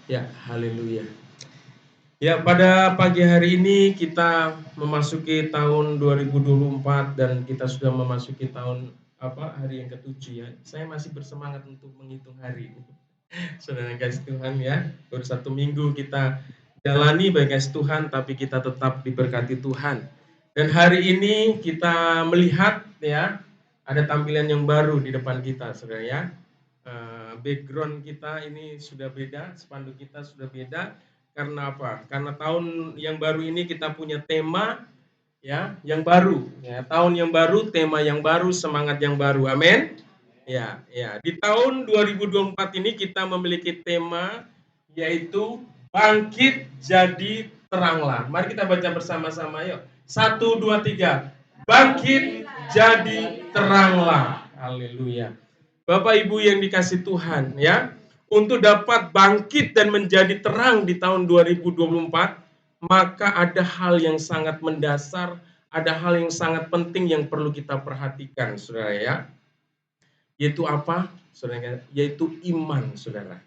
Ya, haleluya. Ya, pada pagi hari ini kita memasuki tahun 2024 dan kita sudah memasuki hari yang ketujuh ya. Saya masih bersemangat untuk menghitung hari. Saudara yang kasih Tuhan ya, baru 1 minggu kita jalani bagi kasih Tuhan, tapi kita tetap diberkati Tuhan. Dan hari ini kita melihat ya, ada tampilan yang baru di depan kita, saudara ya. Background kita ini sudah beda, spanduk kita sudah beda. Karena apa? Karena tahun yang baru ini kita punya tema ya, yang baru. Ya, tahun yang baru, tema yang baru, semangat yang baru. Amin. Ya, ya. Di tahun 2024 ini kita memiliki tema yaitu bangkit jadi teranglah. Mari kita baca bersama-sama yuk. 1, 2, 3. Bangkit jadi teranglah. Haleluya. Bapak Ibu yang dikasih Tuhan ya, untuk dapat bangkit dan menjadi terang di tahun 2024, maka ada hal yang sangat mendasar, ada hal yang sangat penting yang perlu kita perhatikan, saudara ya. Yaitu apa? Saudara, yaitu iman, saudara.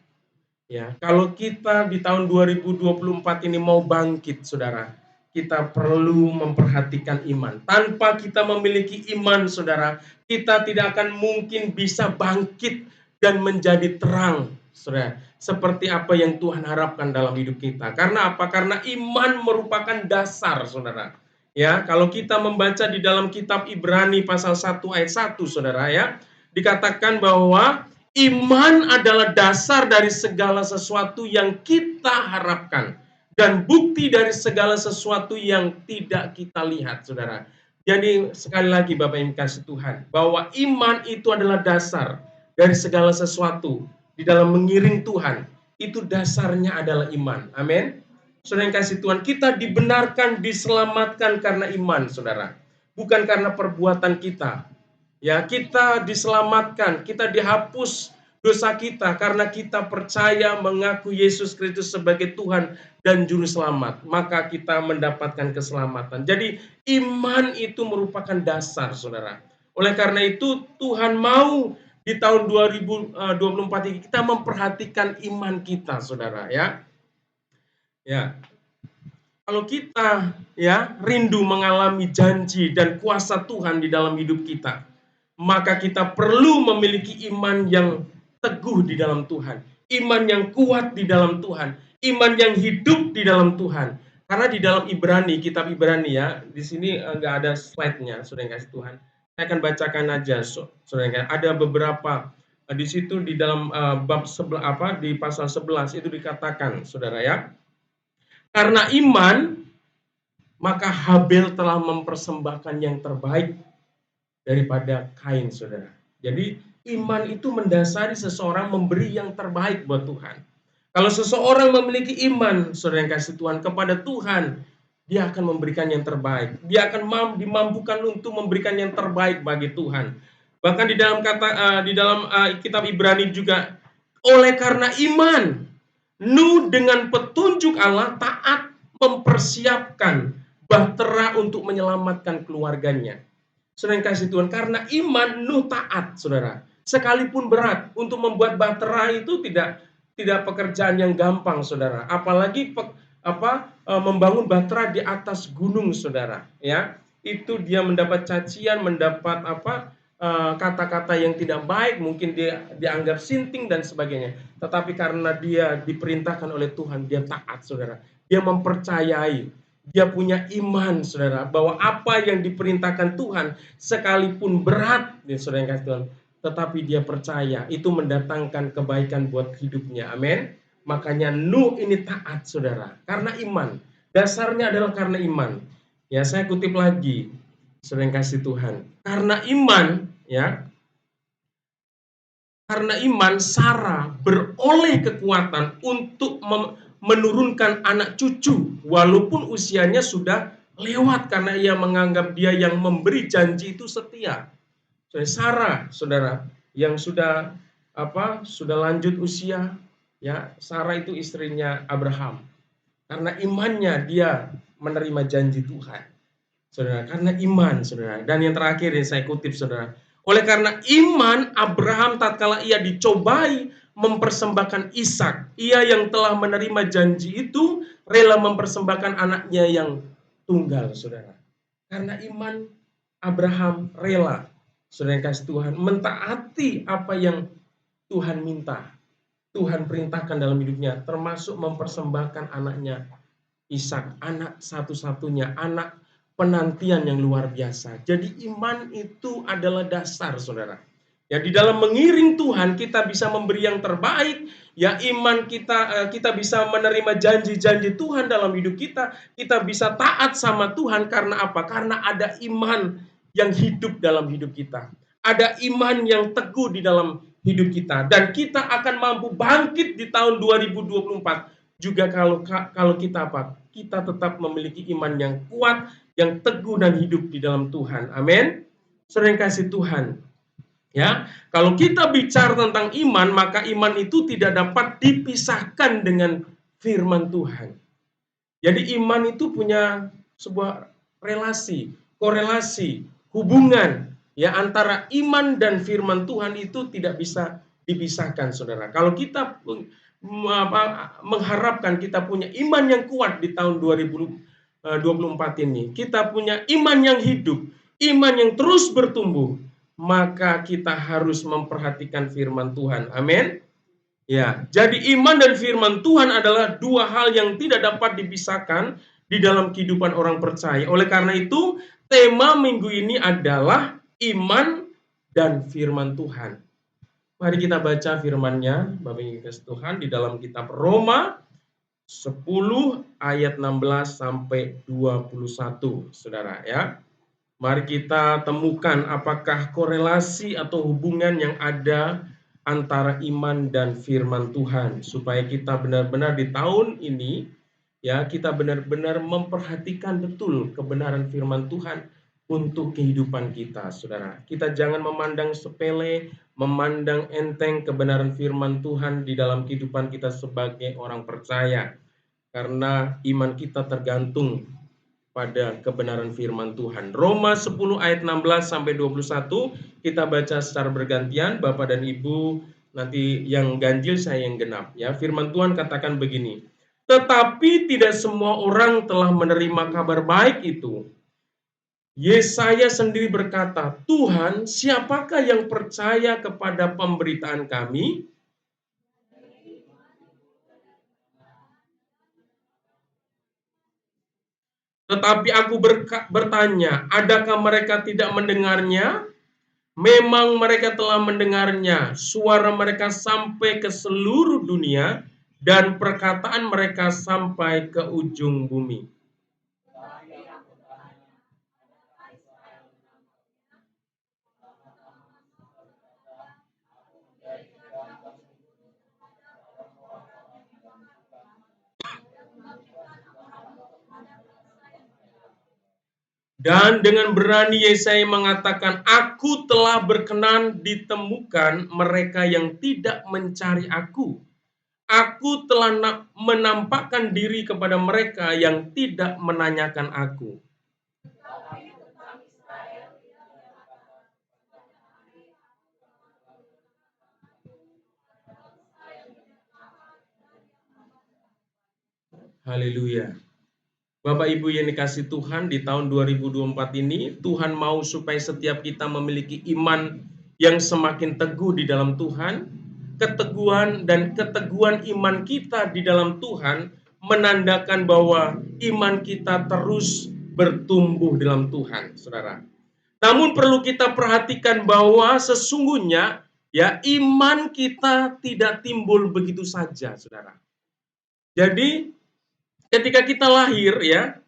Ya, kalau kita di tahun 2024 ini mau bangkit, saudara, kita perlu memperhatikan iman. Tanpa kita memiliki iman, saudara, kita tidak akan mungkin bisa bangkit dan menjadi terang, saudara. Seperti apa yang Tuhan harapkan dalam hidup kita. Karena apa? Karena iman merupakan dasar, saudara. Ya, kalau kita membaca di dalam kitab Ibrani pasal 1 ayat 1, saudara ya, dikatakan bahwa iman adalah dasar dari segala sesuatu yang kita harapkan dan bukti dari segala sesuatu yang tidak kita lihat, saudara. Jadi sekali lagi Bapak yang kasih Tuhan, bahwa iman itu adalah dasar dari segala sesuatu di dalam mengiring Tuhan. Itu dasarnya adalah iman. Amin. Saudara yang kasih Tuhan, kita dibenarkan, diselamatkan karena iman, saudara. Bukan karena perbuatan kita. Ya, kita diselamatkan, kita dihapus dosa kita karena kita percaya mengaku Yesus Kristus sebagai Tuhan dan juru selamat, maka kita mendapatkan keselamatan. Jadi iman itu merupakan dasar, saudara. Oleh karena itu Tuhan mau di tahun 2024 ini kita memperhatikan iman kita, saudara ya. Ya, kalau kita ya rindu mengalami janji dan kuasa Tuhan di dalam hidup kita, maka kita perlu memiliki iman yang teguh di dalam Tuhan, iman yang kuat di dalam Tuhan, iman yang hidup di dalam Tuhan. Karena di dalam Ibrani, kitab Ibrani ya, di sini nggak ada slide-nya, saudara yang kasih Tuhan. Saya akan bacakan aja, saudara. Ada beberapa di situ di dalam bab di pasal 11 itu dikatakan, saudara ya. Karena iman, maka Habel telah mempersembahkan yang terbaik daripada Kain, saudara. Jadi iman itu mendasari seseorang memberi yang terbaik buat Tuhan. Kalau seseorang memiliki iman, saudara yang kasih Tuhan, kepada Tuhan, dia akan memberikan yang terbaik. Dia akan dimampukan untuk memberikan yang terbaik bagi Tuhan. Bahkan di dalam kitab Ibrani juga, oleh karena iman, Nuh dengan petunjuk Allah taat mempersiapkan bahtera untuk menyelamatkan keluarganya. Saudara yang kasih Tuhan, karena iman Nuh taat, saudara. Sekalipun berat untuk membuat bahtera itu tidak pekerjaan yang gampang, saudara. Apalagi membangun bahtera di atas gunung, saudara. Ya, itu dia mendapat cacian, mendapat kata-kata yang tidak baik, mungkin dia dianggap sinting dan sebagainya. Tetapi karena dia diperintahkan oleh Tuhan, dia taat, saudara. Dia mempercayai, dia punya iman, saudara, bahwa apa yang diperintahkan Tuhan, sekalipun berat, saudara yang kasih Tuhan, tetapi dia percaya, itu mendatangkan kebaikan buat hidupnya. Amin. Makanya Nuh ini taat, saudara, karena iman. Dasarnya adalah karena iman. Ya, saya kutip lagi, saudara yang kasih Tuhan. Karena iman, ya, karena iman Sarah beroleh kekuatan untuk menurunkan anak cucu walaupun usianya sudah lewat karena ia menganggap dia yang memberi janji itu setia. Sarah, saudara, yang sudah lanjut usia, ya, Sarah itu istrinya Abraham. Karena imannya dia menerima janji Tuhan. Saudara, karena iman, saudara. Dan yang terakhir yang saya kutip, saudara. Oleh karena iman, Abraham tatkala ia dicobai, mempersembahkan Ishak. Ia yang telah menerima janji itu rela mempersembahkan anaknya yang tunggal, saudara. Karena iman Abraham rela, saudara yang kasih Tuhan, mentaati apa yang Tuhan minta, Tuhan perintahkan dalam hidupnya, termasuk mempersembahkan anaknya Ishak, anak satu-satunya, anak penantian yang luar biasa. Jadi iman itu adalah dasar, saudara. Ya, di dalam mengiring Tuhan kita bisa memberi yang terbaik. Ya, iman kita bisa menerima janji-janji Tuhan dalam hidup kita. Kita bisa taat sama Tuhan karena apa? Karena ada iman yang hidup dalam hidup kita. Ada iman yang teguh di dalam hidup kita, dan kita akan mampu bangkit di tahun 2024 juga kalau kita apa? Kita tetap memiliki iman yang kuat, yang teguh dan hidup di dalam Tuhan. Amin. Sering kasih Tuhan. Ya, kalau kita bicara tentang iman, maka iman itu tidak dapat dipisahkan dengan firman Tuhan. Jadi iman itu punya sebuah relasi, korelasi, hubungan ya antara iman dan firman Tuhan itu tidak bisa dipisahkan, saudara. Kalau kita mengharapkan kita punya iman yang kuat di tahun 2024 ini, kita punya iman yang hidup, iman yang terus bertumbuh, maka kita harus memperhatikan firman Tuhan. Amin. Ya, jadi iman dan firman Tuhan adalah dua hal yang tidak dapat dipisahkan di dalam kehidupan orang percaya. Oleh karena itu, tema minggu ini adalah iman dan firman Tuhan. Mari kita baca firman-Nya, Bapak Ibu kasih Tuhan, di dalam kitab Roma 10 ayat 16 sampai 21, Saudara ya. Mari kita temukan apakah korelasi atau hubungan yang ada antara iman dan firman Tuhan, supaya kita benar-benar di tahun ini ya kita benar-benar memperhatikan betul kebenaran firman Tuhan untuk kehidupan kita, saudara. Kita jangan memandang sepele, memandang enteng kebenaran firman Tuhan di dalam kehidupan kita sebagai orang percaya, karena iman kita tergantung pada kebenaran firman Tuhan. Roma 10 ayat 16 sampai 21 kita baca secara bergantian, Bapak dan Ibu, nanti yang ganjil saya yang genap ya. Firman Tuhan katakan begini: "Tetapi tidak semua orang telah menerima kabar baik itu. Yesaya sendiri berkata, 'Tuhan, siapakah yang percaya kepada pemberitaan kami?' Tetapi aku bertanya, adakah mereka tidak mendengarnya? Memang mereka telah mendengarnya, suara mereka sampai ke seluruh dunia, dan perkataan mereka sampai ke ujung bumi." Dan dengan berani Yesaya mengatakan, "Aku telah berkenan ditemukan mereka yang tidak mencari aku. Aku telah menampakkan diri kepada mereka yang tidak menanyakan aku." Haleluya. Bapak Ibu yang dikasih Tuhan, di tahun 2024 ini Tuhan mau supaya setiap kita memiliki iman yang semakin teguh di dalam Tuhan. Keteguhan iman kita di dalam Tuhan menandakan bahwa iman kita terus bertumbuh dalam Tuhan, Saudara. Namun perlu kita perhatikan bahwa sesungguhnya ya iman kita tidak timbul begitu saja, Saudara. Jadi ketika kita lahir ya,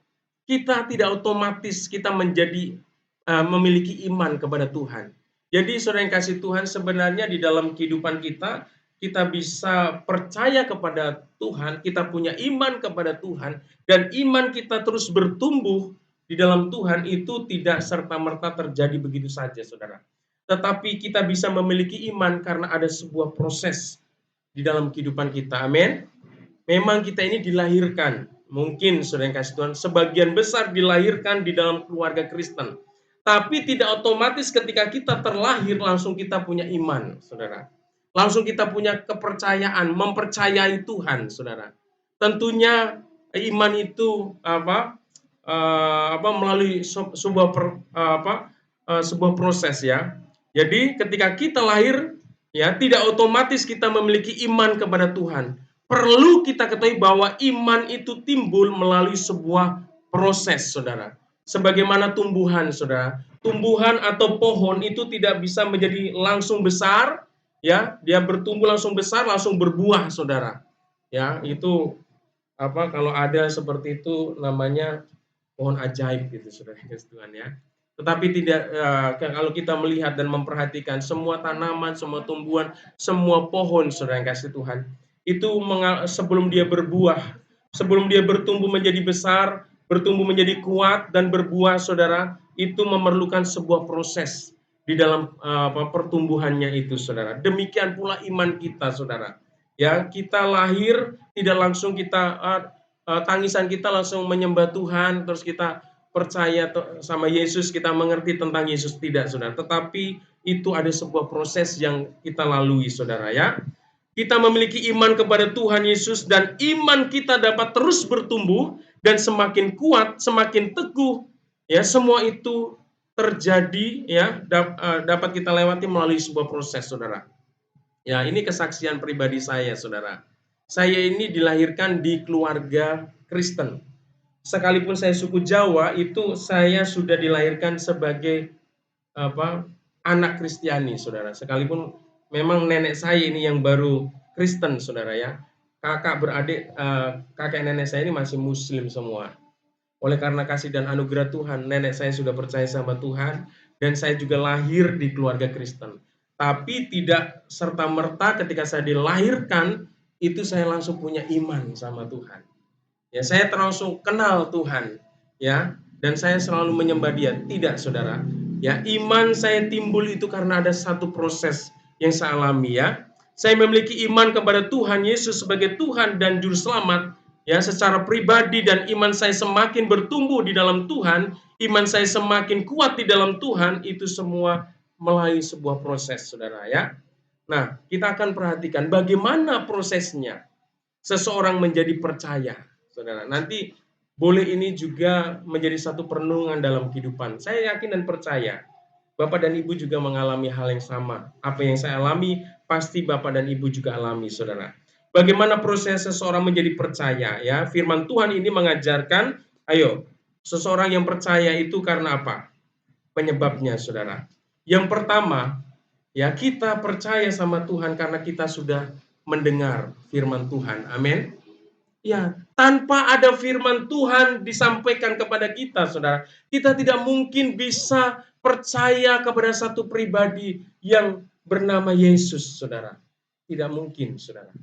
kita tidak otomatis kita menjadi memiliki iman kepada Tuhan. Jadi saudara yang kasih Tuhan, sebenarnya di dalam kehidupan kita, kita bisa percaya kepada Tuhan, kita punya iman kepada Tuhan, dan iman kita terus bertumbuh di dalam Tuhan itu tidak serta-merta terjadi begitu saja, saudara. Tetapi kita bisa memiliki iman karena ada sebuah proses di dalam kehidupan kita. Amin. Memang kita ini dilahirkan, mungkin saudara yang kasih Tuhan, sebagian besar dilahirkan di dalam keluarga Kristen. Tapi tidak otomatis ketika kita terlahir langsung kita punya iman, saudara. langsung kita punya kepercayaan, mempercayai Tuhan, saudara. Tentunya iman itu melalui sebuah proses ya. Jadi ketika kita lahir ya tidak otomatis kita memiliki iman kepada Tuhan. Perlu kita ketahui bahwa iman itu timbul melalui sebuah proses, saudara. Sebagaimana tumbuhan, saudara. Tumbuhan atau pohon itu tidak bisa menjadi langsung besar, ya. Dia bertumbuh langsung besar, langsung berbuah, saudara. Ya, itu kalau ada seperti itu namanya pohon ajaib gitu, saudara kasih Tuhan ya. Tetapi tidak kalau kita melihat dan memperhatikan semua tanaman, semua tumbuhan, semua pohon, saudara yang kasih Tuhan, itu sebelum dia berbuah, sebelum dia bertumbuh menjadi besar, bertumbuh menjadi kuat dan berbuah, saudara, itu memerlukan sebuah proses di dalam pertumbuhannya itu, saudara. Demikian pula iman kita, saudara. Ya, kita lahir tidak langsung kita tangisan kita langsung menyembah Tuhan, terus kita percaya sama Yesus, kita mengerti tentang Yesus, tidak, saudara. Tetapi itu ada sebuah proses yang kita lalui, saudara ya. Kita memiliki iman kepada Tuhan Yesus dan iman kita dapat terus bertumbuh dan semakin kuat, semakin teguh. Ya, semua itu terjadi ya dapat kita lewati melalui sebuah proses, saudara. Ya, ini kesaksian pribadi saya, saudara. Saya ini dilahirkan di keluarga Kristen. Sekalipun saya suku Jawa, itu saya sudah dilahirkan sebagai anak Kristiani, saudara. Sekalipun memang nenek saya ini yang baru Kristen, saudara ya. Kakak beradik, kakek nenek saya ini masih Muslim semua. Oleh karena kasih dan anugerah Tuhan, nenek saya sudah percaya sama Tuhan, dan saya juga lahir di keluarga Kristen. Tapi tidak serta-merta ketika saya dilahirkan, itu saya langsung punya iman sama Tuhan. Ya, saya langsung kenal Tuhan, ya, dan saya selalu menyembah Dia. Tidak, saudara. Ya, iman saya timbul itu karena ada satu proses yang saya alami, ya. Saya memiliki iman kepada Tuhan Yesus sebagai Tuhan dan Juru Selamat, ya, secara pribadi, dan iman saya semakin bertumbuh di dalam Tuhan, iman saya semakin kuat di dalam Tuhan, itu semua melalui sebuah proses, saudara ya. Nah, kita akan perhatikan bagaimana prosesnya seseorang menjadi percaya, saudara. Nanti boleh ini juga menjadi satu perenungan dalam kehidupan. Saya yakin dan percaya Bapak dan Ibu juga mengalami hal yang sama. Apa yang saya alami, pasti Bapak dan Ibu juga alami, saudara. Bagaimana proses seseorang menjadi percaya, ya. Firman Tuhan ini mengajarkan, ayo, seseorang yang percaya itu karena apa? Penyebabnya, saudara. Yang pertama, ya, kita percaya sama Tuhan karena kita sudah mendengar firman Tuhan. Amin. Ya, tanpa ada firman Tuhan disampaikan kepada kita, saudara, kita tidak mungkin bisa percaya kepada satu pribadi yang bernama Yesus, saudara. Tidak mungkin, saudara.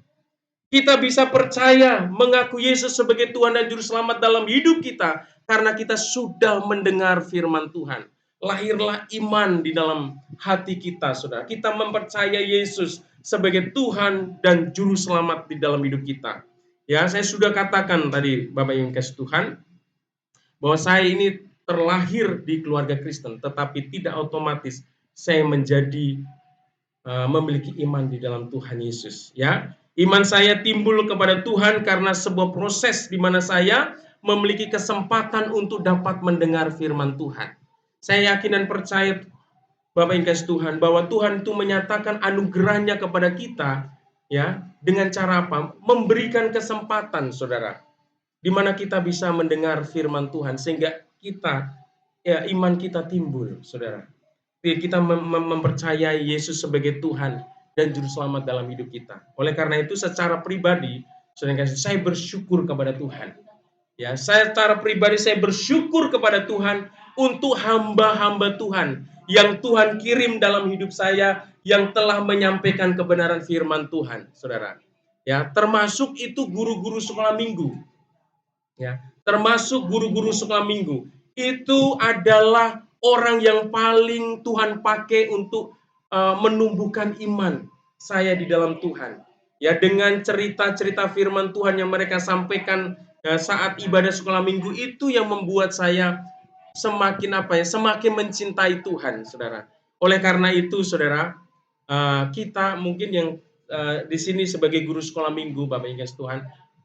Kita bisa percaya mengaku Yesus sebagai Tuhan dan Juru Selamat dalam hidup kita karena kita sudah mendengar firman Tuhan. Lahirlah iman di dalam hati kita, saudara. Kita mempercayai Yesus sebagai Tuhan dan Juru Selamat di dalam hidup kita. Ya, saya sudah katakan tadi, Bapak yang kasih Tuhan, bahwa saya ini terlahir di keluarga Kristen, tetapi tidak otomatis saya menjadi memiliki iman di dalam Tuhan Yesus. Ya, iman saya timbul kepada Tuhan karena sebuah proses di mana saya memiliki kesempatan untuk dapat mendengar firman Tuhan. Saya yakin dan percaya, Bapak yang kasih Tuhan, bahwa Tuhan itu menyatakan anugerahnya kepada kita, ya, dengan cara apa? Memberikan kesempatan, saudara, di mana kita bisa mendengar firman Tuhan sehingga kita, ya, iman kita timbul, saudara. Kita mempercayai Yesus sebagai Tuhan dan Juru Selamat dalam hidup kita. Oleh karena itu, secara pribadi, saudara kasih, saya bersyukur kepada Tuhan. Ya, saya secara pribadi saya bersyukur kepada Tuhan untuk hamba-hamba Tuhan yang Tuhan kirim dalam hidup saya yang telah menyampaikan kebenaran firman Tuhan, saudara. Ya, termasuk itu guru-guru sekolah minggu. Ya, termasuk guru-guru sekolah minggu. Itu adalah orang yang paling Tuhan pakai untuk menumbuhkan iman saya di dalam Tuhan. Ya, dengan cerita-cerita firman Tuhan yang mereka sampaikan saat ibadah sekolah minggu, itu yang membuat saya semakin semakin mencintai Tuhan, saudara. Oleh karena itu, saudara, kita mungkin yang di sini sebagai guru sekolah minggu, Bapak Ibu Tuhan,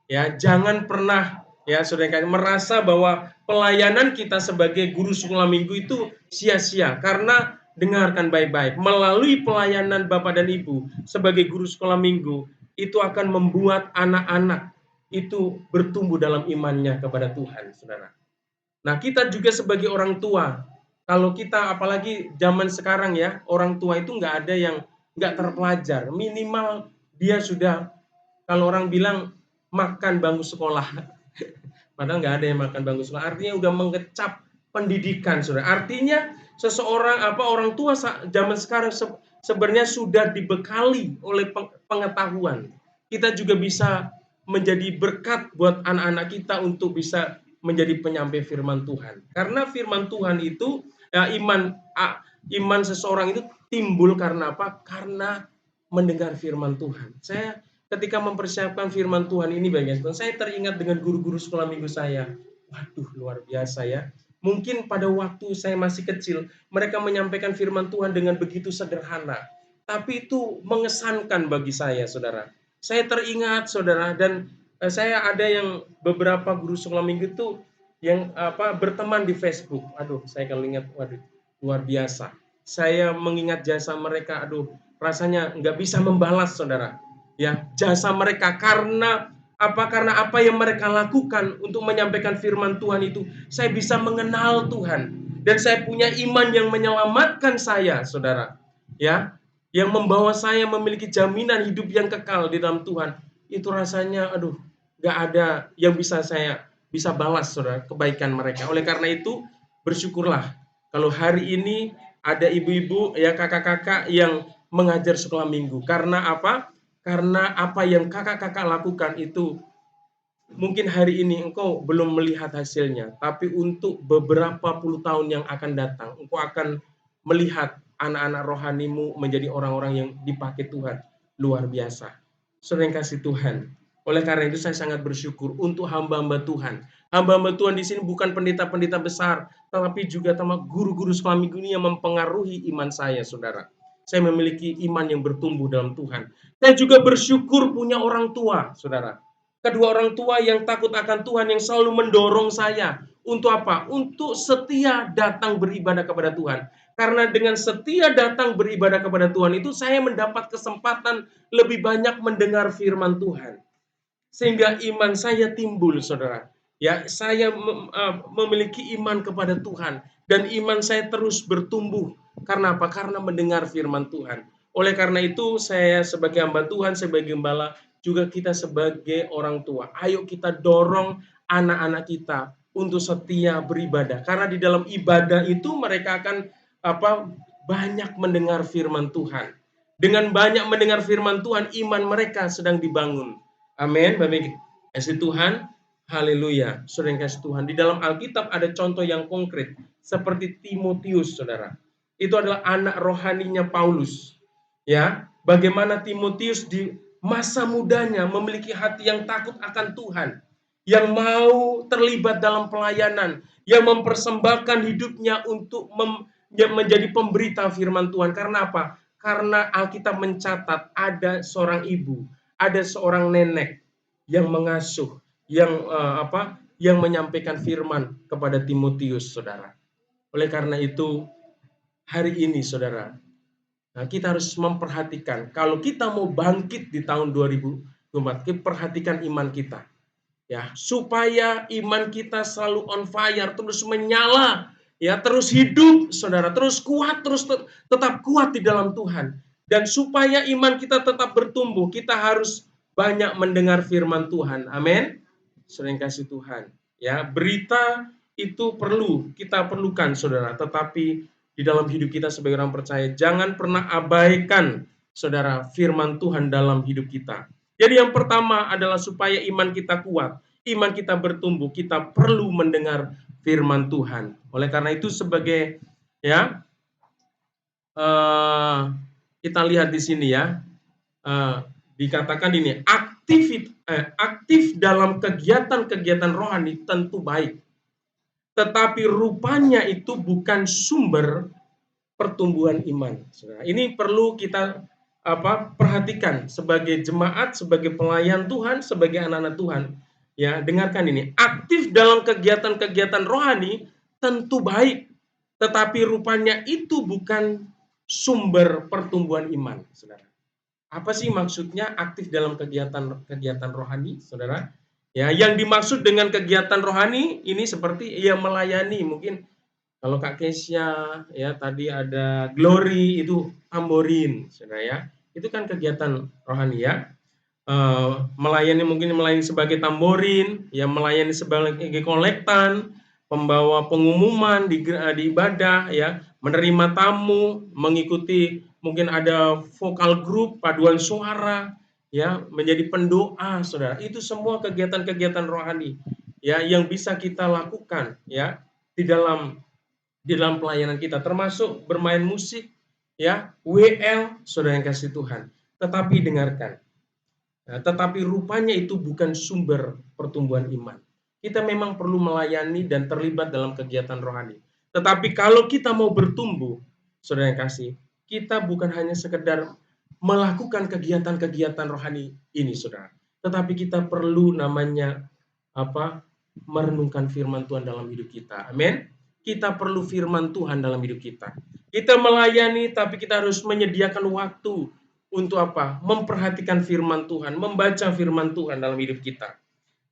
ya jangan pernah ya saudara merasa bahwa pelayanan kita sebagai guru sekolah minggu itu sia-sia, karena dengarkan baik-baik, melalui pelayanan Bapak dan Ibu sebagai guru sekolah minggu itu akan membuat anak-anak itu bertumbuh dalam imannya kepada Tuhan, saudara. Nah, kita juga sebagai orang tua, kalau kita apalagi zaman sekarang ya, orang tua itu nggak ada yang nggak terpelajar. Minimal dia sudah, kalau orang bilang makan bangku sekolah, padahal nggak ada yang makan bangku sekolah. Artinya udah mengecap pendidikan, saudara. Artinya seseorang orang tua zaman sekarang sebenarnya sudah dibekali oleh pengetahuan. Kita juga bisa menjadi berkat buat anak-anak kita untuk bisa menjadi penyampai firman Tuhan. Karena firman Tuhan itu iman seseorang itu timbul karena apa? Karena mendengar firman Tuhan. Saya ketika mempersiapkan firman Tuhan ini bagian saya teringat dengan guru-guru sekolah minggu saya. Waduh, luar biasa ya. Mungkin pada waktu saya masih kecil, mereka menyampaikan firman Tuhan dengan begitu sederhana. Tapi itu mengesankan bagi saya, saudara. Saya teringat, saudara, dan saya ada yang beberapa guru sekolah minggu itu yang berteman di Facebook. Aduh, saya kalau ingat, waduh, luar biasa. Saya mengingat jasa mereka, aduh, rasanya nggak bisa membalas, saudara. Ya, jasa mereka karena apa yang mereka lakukan untuk menyampaikan firman Tuhan itu, saya bisa mengenal Tuhan dan saya punya iman yang menyelamatkan saya, saudara. Ya, yang membawa saya memiliki jaminan hidup yang kekal di dalam Tuhan. Itu rasanya, aduh, nggak ada yang bisa saya bisa balas, saudara, kebaikan mereka. Oleh karena itu, bersyukurlah kalau hari ini ada ibu-ibu, ya kakak-kakak yang mengajar sekolah minggu. Karena apa? Karena apa yang kakak-kakak lakukan itu mungkin hari ini engkau belum melihat hasilnya, tapi untuk beberapa puluh tahun yang akan datang, engkau akan melihat anak-anak rohanimu menjadi orang-orang yang dipakai Tuhan. Luar biasa. Saudara yang kasih Tuhan. Oleh karena itu saya sangat bersyukur untuk hamba-hamba Tuhan. Hamba-hamba Tuhan di sini bukan pendeta-pendeta besar, tetapi juga guru-guru sekolah minggu ini yang mempengaruhi iman saya, saudara. Saya memiliki iman yang bertumbuh dalam Tuhan. Saya juga bersyukur punya orang tua, saudara. Kedua orang tua yang takut akan Tuhan, yang selalu mendorong saya untuk apa? Untuk setia datang beribadah kepada Tuhan. Karena dengan setia datang beribadah kepada Tuhan itu saya mendapat kesempatan lebih banyak mendengar firman Tuhan. Sehingga iman saya timbul, saudara. Ya, saya memiliki iman kepada Tuhan dan iman saya terus bertumbuh. Karena apa? Karena mendengar firman Tuhan. Oleh karena itu, saya sebagai hamba Tuhan, sebagai gembala, juga kita sebagai orang tua. Ayo kita dorong anak-anak kita untuk setia beribadah. Karena di dalam ibadah itu mereka akan banyak mendengar firman Tuhan. Dengan banyak mendengar firman Tuhan, iman mereka sedang dibangun. Amin. Bapak kasih Tuhan. Haleluya. Saudara yang kasih Tuhan. Di dalam Alkitab ada contoh yang konkret. Seperti Timotius, saudara. Itu adalah anak rohaninya Paulus. Ya, bagaimana Timotius di masa mudanya memiliki hati yang takut akan Tuhan. Yang mau terlibat dalam pelayanan. Yang mempersembahkan hidupnya untuk menjadi pemberita firman Tuhan. Karena apa? Karena Alkitab mencatat ada seorang ibu, ada seorang nenek yang mengasuh, yang menyampaikan firman kepada Timotius, saudara. Oleh karena itu, hari ini, saudara, kita harus memperhatikan kalau kita mau bangkit di tahun 2024, kita perhatikan iman kita, ya, supaya iman kita selalu on fire, terus menyala, ya, terus hidup, saudara, terus kuat, terus tetap kuat di dalam Tuhan. Dan supaya iman kita tetap bertumbuh, kita harus banyak mendengar firman Tuhan. Amin. Sering kasih Tuhan. Ya, berita itu kita perlukan, saudara. Tetapi di dalam hidup kita sebagai orang percaya, jangan pernah abaikan, saudara, firman Tuhan dalam hidup kita. Jadi yang pertama adalah supaya iman kita kuat, iman kita bertumbuh, kita perlu mendengar firman Tuhan. Oleh karena itu sebagai kita lihat di sini ya, dikatakan ini aktif dalam kegiatan-kegiatan rohani tentu baik, tetapi rupanya itu bukan sumber pertumbuhan iman. Ini perlu kita perhatikan sebagai jemaat, sebagai pelayan Tuhan, sebagai anak-anak Tuhan. Ya, dengarkan ini. Aktif dalam kegiatan-kegiatan rohani tentu baik, tetapi rupanya itu bukan sumber pertumbuhan iman, Saudara. Apa sih maksudnya aktif dalam kegiatan-kegiatan rohani, Saudara? Ya, yang dimaksud dengan kegiatan rohani ini seperti ya melayani, mungkin kalau Kak Kesya ya tadi ada Glory itu tamborin, Saudara ya. Itu kan kegiatan rohani ya. Melayani mungkin melayani sebagai tamborin, ya melayani sebagai kolektan, pembawa pengumuman di ibadah ya, menerima tamu, mengikuti mungkin ada vokal grup, paduan suara, ya, menjadi pendoa, Saudara. Itu semua kegiatan-kegiatan rohani ya yang bisa kita lakukan ya di dalam pelayanan kita, termasuk bermain musik, ya, WL, Saudara yang kasih Tuhan. Tetapi dengarkan, nah, tetapi rupanya itu bukan sumber pertumbuhan iman. Kita memang perlu melayani dan terlibat dalam kegiatan rohani. Tetapi kalau kita mau bertumbuh, Saudara yang kasih, kita bukan hanya sekedar melakukan kegiatan-kegiatan rohani ini, Saudara. Tetapi kita perlu namanya apa? Merenungkan firman Tuhan dalam hidup kita. Amin. Kita perlu firman Tuhan dalam hidup kita. Kita melayani tapi kita harus menyediakan waktu untuk apa? Memperhatikan firman Tuhan, membaca firman Tuhan dalam hidup kita.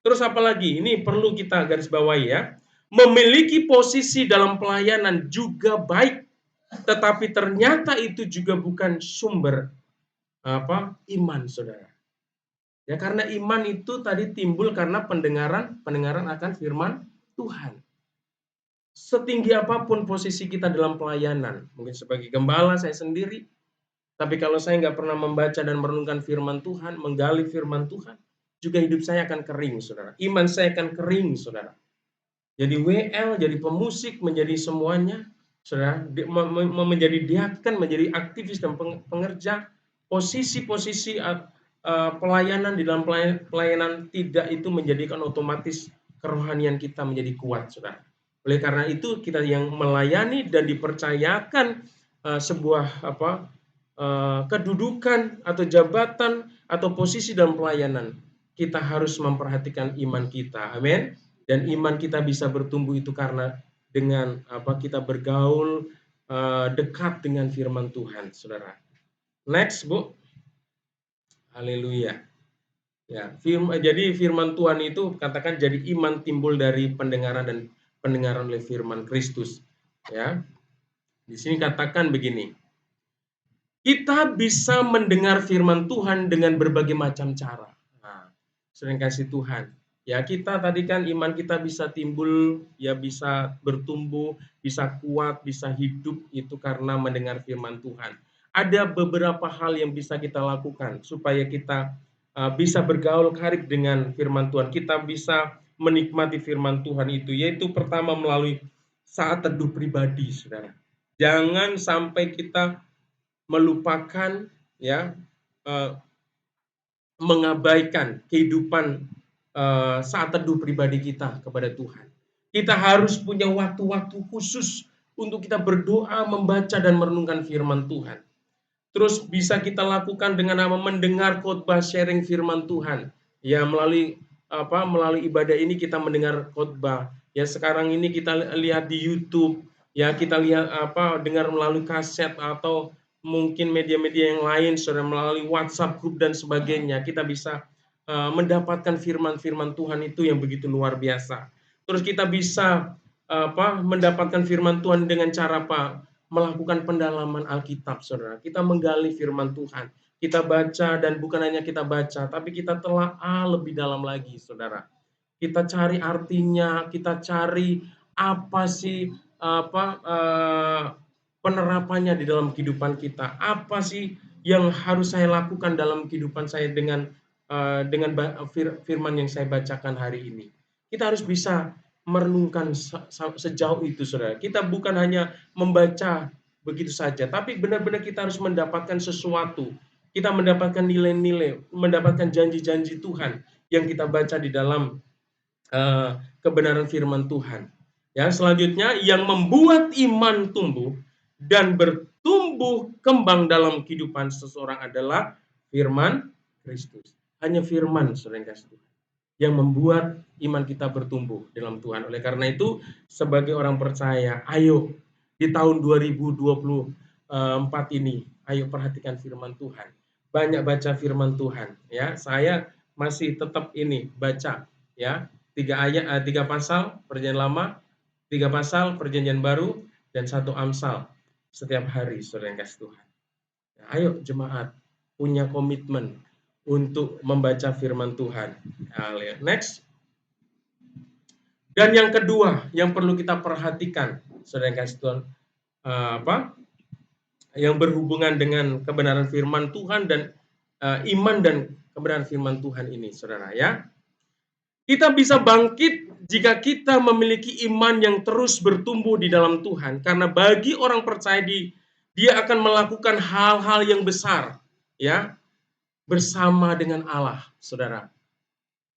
Terus apa lagi? Ini perlu kita garis bawahi ya. Memiliki posisi dalam pelayanan juga baik, tetapi ternyata itu juga bukan sumber iman, Saudara. Ya, karena iman itu tadi timbul karena pendengaran akan firman Tuhan. Setinggi apapun posisi kita dalam pelayanan, mungkin sebagai gembala saya sendiri, tapi kalau saya nggak pernah membaca dan merenungkan firman Tuhan, menggali firman Tuhan, juga hidup saya akan kering, Saudara. Iman saya akan kering, Saudara. Jadi WL, jadi pemusik, menjadi semuanya, Saudara, menjadi diaken, menjadi aktivis dan pengerja, posisi-posisi pelayanan di dalam pelayanan tidak itu menjadikan otomatis kerohanian kita menjadi kuat, Saudara. Oleh karena itu kita yang melayani dan dipercayakan sebuah kedudukan atau jabatan atau posisi dalam pelayanan, kita harus memperhatikan iman kita. Amin. Dan iman kita bisa bertumbuh itu karena dengan kita bergaul dekat dengan firman Tuhan, Saudara. Next, Bu. Haleluya. Ya, jadi firman Tuhan itu katakan jadi iman timbul dari pendengaran oleh firman Kristus. Ya. Di sini katakan begini. Kita bisa mendengar firman Tuhan dengan berbagai macam cara. Nah, sering kasih Tuhan. Ya, kita tadi kan iman kita bisa timbul, ya bisa bertumbuh, bisa kuat, bisa hidup itu karena mendengar firman Tuhan. Ada beberapa hal yang bisa kita lakukan supaya kita bisa bergaul karib dengan firman Tuhan. Kita bisa menikmati firman Tuhan itu, yaitu pertama melalui saat teduh pribadi, Saudara. Jangan sampai kita melupakan ya mengabaikan kehidupan saat teduh pribadi kita kepada Tuhan. Kita harus punya waktu-waktu khusus untuk kita berdoa, membaca dan merenungkan firman Tuhan. Terus bisa kita lakukan dengan mendengar khotbah sharing firman Tuhan. Ya melalui ibadah ini kita mendengar khotbah. Ya sekarang ini kita lihat di YouTube, ya kita lihat dengar melalui kaset atau mungkin media-media yang lain, saudara, melalui WhatsApp grup dan sebagainya. Kita bisa mendapatkan firman-firman Tuhan itu yang begitu luar biasa. Terus kita bisa mendapatkan firman Tuhan dengan cara melakukan pendalaman Alkitab, saudara. Kita menggali firman Tuhan. Kita baca dan bukan hanya kita baca, tapi kita telaah lebih dalam lagi, saudara. Kita cari artinya, kita cari apa sih penerapannya di dalam kehidupan kita. Apa sih yang harus saya lakukan dalam kehidupan saya dengan firman yang saya bacakan hari ini. Kita harus bisa merenungkan sejauh itu, saudara. Kita bukan hanya membaca begitu saja, tapi benar-benar kita harus mendapatkan sesuatu. Kita mendapatkan nilai-nilai, mendapatkan janji-janji Tuhan yang kita baca di dalam kebenaran firman Tuhan. Ya, selanjutnya yang membuat iman tumbuh dan tumbuh kembang dalam kehidupan seseorang adalah firman Kristus. Hanya firman, saudara yang kasih Tuhan, yang membuat iman kita bertumbuh dalam Tuhan. Oleh karena itu, sebagai orang percaya, ayo di tahun 2024 ini, ayo perhatikan firman Tuhan. Banyak baca firman Tuhan, ya. Saya masih tetap ini baca, ya. 3 pasal Perjanjian Lama, 3 pasal Perjanjian Baru, dan 1 Amsal setiap hari, saudara yang kasih Tuhan. Ya, ayo jemaat punya komitmen untuk membaca firman Tuhan. Next. Dan yang kedua yang perlu kita perhatikan, saudara yang kasih Tuhan, yang berhubungan dengan kebenaran firman Tuhan dan iman dan kebenaran firman Tuhan ini, saudara, ya. Kita bisa bangkit jika kita memiliki iman yang terus bertumbuh di dalam Tuhan. Karena bagi orang percaya dia akan melakukan hal-hal yang besar, ya, bersama dengan Allah, saudara.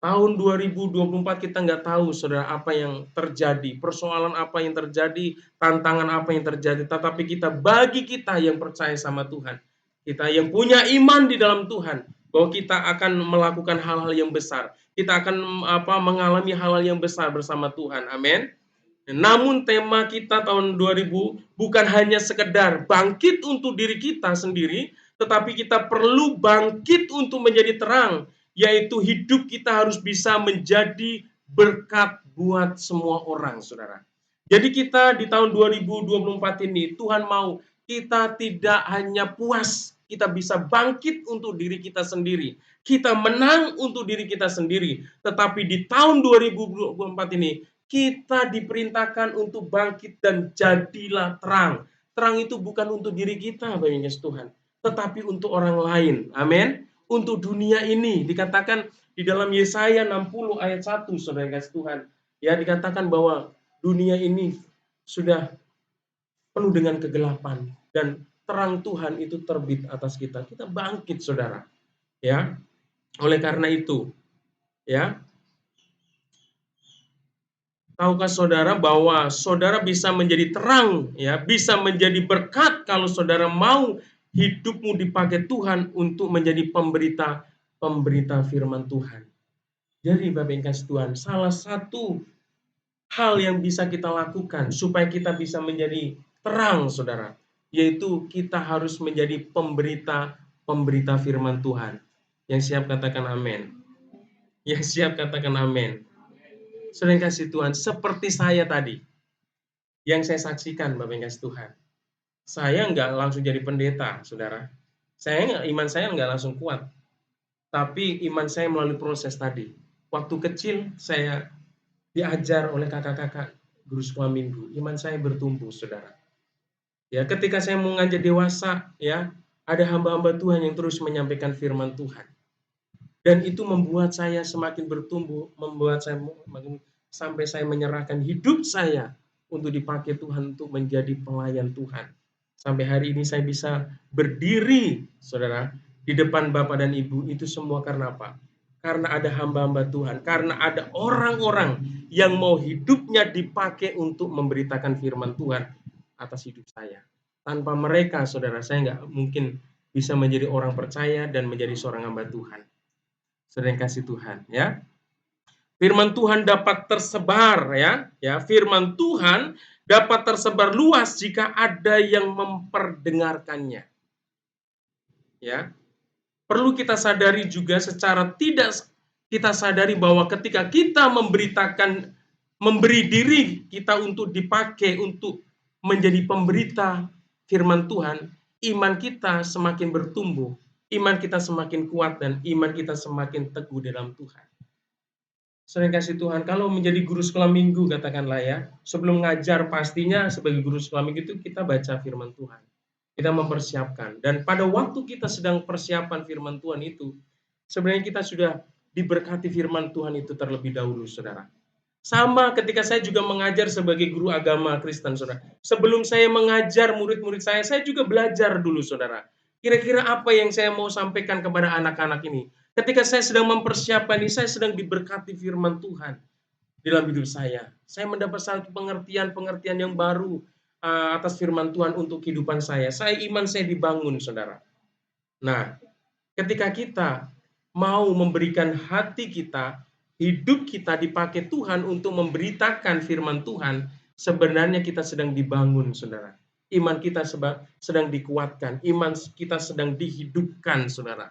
Tahun 2024 kita nggak tahu, saudara, apa yang terjadi, persoalan apa yang terjadi, tantangan apa yang terjadi. Tetapi bagi kita yang percaya sama Tuhan, kita yang punya iman di dalam Tuhan, bahwa kita akan melakukan hal-hal yang besar. Kita akan mengalami hal-hal yang besar bersama Tuhan. Amin. Namun tema kita tahun 2000 bukan hanya sekedar bangkit untuk diri kita sendiri, tetapi kita perlu bangkit untuk menjadi terang, yaitu hidup kita harus bisa menjadi berkat buat semua orang, saudara. Jadi kita di tahun 2024 ini, Tuhan mau kita tidak hanya puas, kita bisa bangkit untuk diri kita sendiri. Kita menang untuk diri kita sendiri. Tetapi di tahun 2024 ini, kita diperintahkan untuk bangkit dan jadilah terang. Terang itu bukan untuk diri kita, Bapak Tuhan, tetapi untuk orang lain. Amin. Untuk dunia ini, dikatakan di dalam Yesaya 60 ayat 1, saudara kasih Tuhan, ya, dikatakan bahwa dunia ini sudah penuh dengan kegelapan dan terang Tuhan itu terbit atas kita. Kita bangkit, saudara. Ya. Oleh karena itu, ya, tahukah saudara bahwa saudara bisa menjadi terang, ya, bisa menjadi berkat kalau saudara mau hidupmu dipakai Tuhan untuk menjadi pemberita firman Tuhan. Jadi Bapak yang kasih Tuhan, salah satu hal yang bisa kita lakukan supaya kita bisa menjadi terang, saudara, yaitu kita harus menjadi pemberita firman Tuhan. Yang siap katakan amin. Yang siap katakan amin. Saudara yang kasih Tuhan, seperti saya tadi, yang saya saksikan, Bapak yang kasih Tuhan, saya nggak langsung jadi pendeta, saudara. Iman saya nggak langsung kuat, tapi iman saya melalui proses tadi. Waktu kecil saya diajar oleh kakak-kakak guru sekolah minggu, iman saya bertumbuh, saudara. Ya, ketika saya mengajar dewasa, ya, ada hamba-hamba Tuhan yang terus menyampaikan firman Tuhan. Dan itu membuat saya semakin bertumbuh, membuat saya sampai saya menyerahkan hidup saya untuk dipakai Tuhan untuk menjadi pelayan Tuhan. Sampai hari ini saya bisa berdiri, saudara, di depan Bapak dan Ibu, itu semua karena apa? Karena ada hamba-hamba Tuhan, karena ada orang-orang yang mau hidupnya dipakai untuk memberitakan firman Tuhan atas hidup saya. Tanpa mereka, saudara, saya nggak mungkin bisa menjadi orang percaya dan menjadi seorang hamba Tuhan. Saudara yang kasih Tuhan, ya. Firman Tuhan dapat tersebar, ya. Firman Tuhan dapat tersebar luas jika ada yang memperdengarkannya. Ya. Perlu kita sadari juga secara tidak kita sadari bahwa ketika kita memberi diri kita untuk dipakai untuk menjadi pemberita firman Tuhan, iman kita semakin bertumbuh, iman kita semakin kuat, dan iman kita semakin teguh dalam Tuhan. Sering kasih Tuhan, kalau menjadi guru sekolah minggu, katakanlah, ya, sebelum ngajar pastinya sebagai guru sekolah minggu itu kita baca firman Tuhan. Kita mempersiapkan. Dan pada waktu kita sedang persiapan firman Tuhan itu, sebenarnya kita sudah diberkati firman Tuhan itu terlebih dahulu, saudara. Sama ketika saya juga mengajar sebagai guru agama Kristen, saudara. Sebelum saya mengajar murid-murid saya juga belajar dulu, saudara. Kira-kira apa yang saya mau sampaikan kepada anak-anak ini? Ketika saya sedang mempersiapkan ini, saya sedang diberkati firman Tuhan dalam hidup saya. Saya mendapat satu pengertian yang baru atas firman Tuhan untuk kehidupan saya. Iman saya dibangun, saudara. Nah, ketika kita mau memberikan hati kita, hidup kita dipakai Tuhan untuk memberitakan firman Tuhan, sebenarnya kita sedang dibangun, saudara. Iman kita sedang dikuatkan, iman kita sedang dihidupkan, saudara.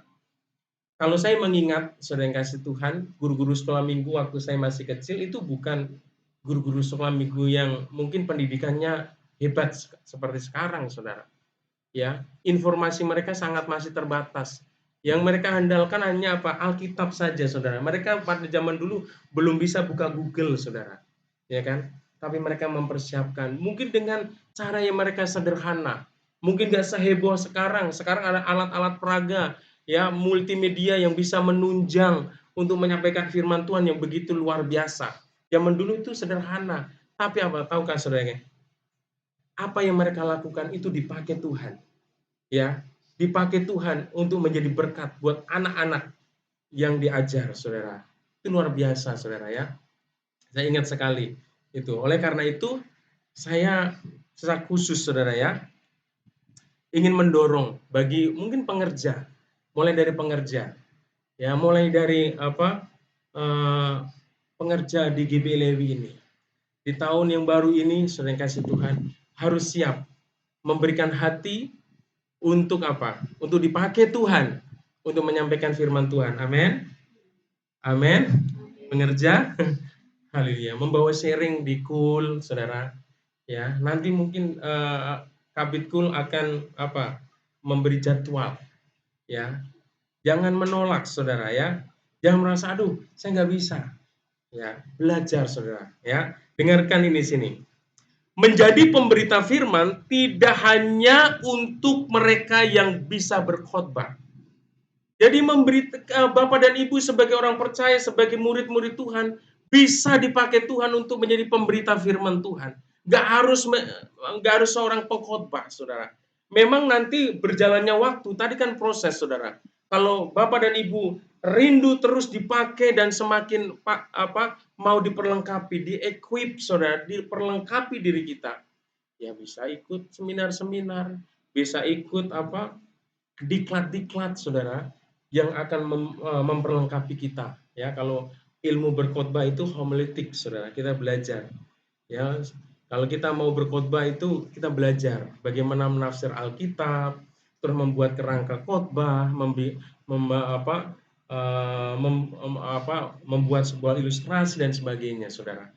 Kalau saya mengingat, saudara yang kasih Tuhan, guru-guru sekolah minggu waktu saya masih kecil itu bukan guru-guru sekolah minggu yang mungkin pendidikannya hebat seperti sekarang, saudara. Ya, informasi mereka sangat masih terbatas. Yang mereka andalkan hanya apa? Alkitab saja, saudara. Mereka pada zaman dulu belum bisa buka Google, saudara. Ya kan? Tapi mereka mempersiapkan. Mungkin dengan cara yang mereka sederhana. Mungkin gak seheboh sekarang. Sekarang ada alat-alat peraga, ya, multimedia yang bisa menunjang untuk menyampaikan firman Tuhan yang begitu luar biasa. Zaman dulu itu sederhana. Tapi apa? Tahukah saudara? Apa yang mereka lakukan itu dipakai Tuhan. Ya, dipakai Tuhan untuk menjadi berkat buat anak-anak yang diajar, saudara. Itu luar biasa, saudara ya. Saya ingat sekali itu. Oleh karena itu, saya secara khusus, saudara ya, ingin mendorong bagi mungkin pengerja, mulai dari pengerja, ya, mulai dari pengerja di GB Lewi ini. Di tahun yang baru ini, saudara yang kasih Tuhan, harus siap memberikan hati untuk apa? Untuk dipakai Tuhan untuk menyampaikan firman Tuhan. Amin. Amin. Pengerja, haleluya. Membawa sharing di Kul, saudara. Ya, nanti mungkin Kabit Kul akan apa? Memberi jadwal. Ya, jangan menolak, saudara ya. Jangan merasa, aduh, saya nggak bisa. Ya, belajar, saudara. Ya, dengarkan ini sini. Menjadi pemberita firman tidak hanya untuk mereka yang bisa berkhotbah. Jadi Bapak dan Ibu sebagai orang percaya, sebagai murid-murid Tuhan, bisa dipakai Tuhan untuk menjadi pemberita firman Tuhan. Gak harus seorang pengkhotbah, saudara. Memang nanti berjalannya waktu, tadi kan proses, saudara. Kalau Bapak dan Ibu rindu terus dipakai dan semakin mau diperlengkapi, di-equip, saudara, diperlengkapi diri kita, ya bisa ikut seminar-seminar, bisa ikut diklat-diklat, saudara, yang akan memperlengkapi kita. Ya, kalau ilmu berkhotbah itu homiletik, saudara, kita belajar. Ya, kalau kita mau berkhotbah itu kita belajar bagaimana menafsir Alkitab, terus membuat kerangka khotbah, membuat sebuah ilustrasi dan sebagainya, saudara.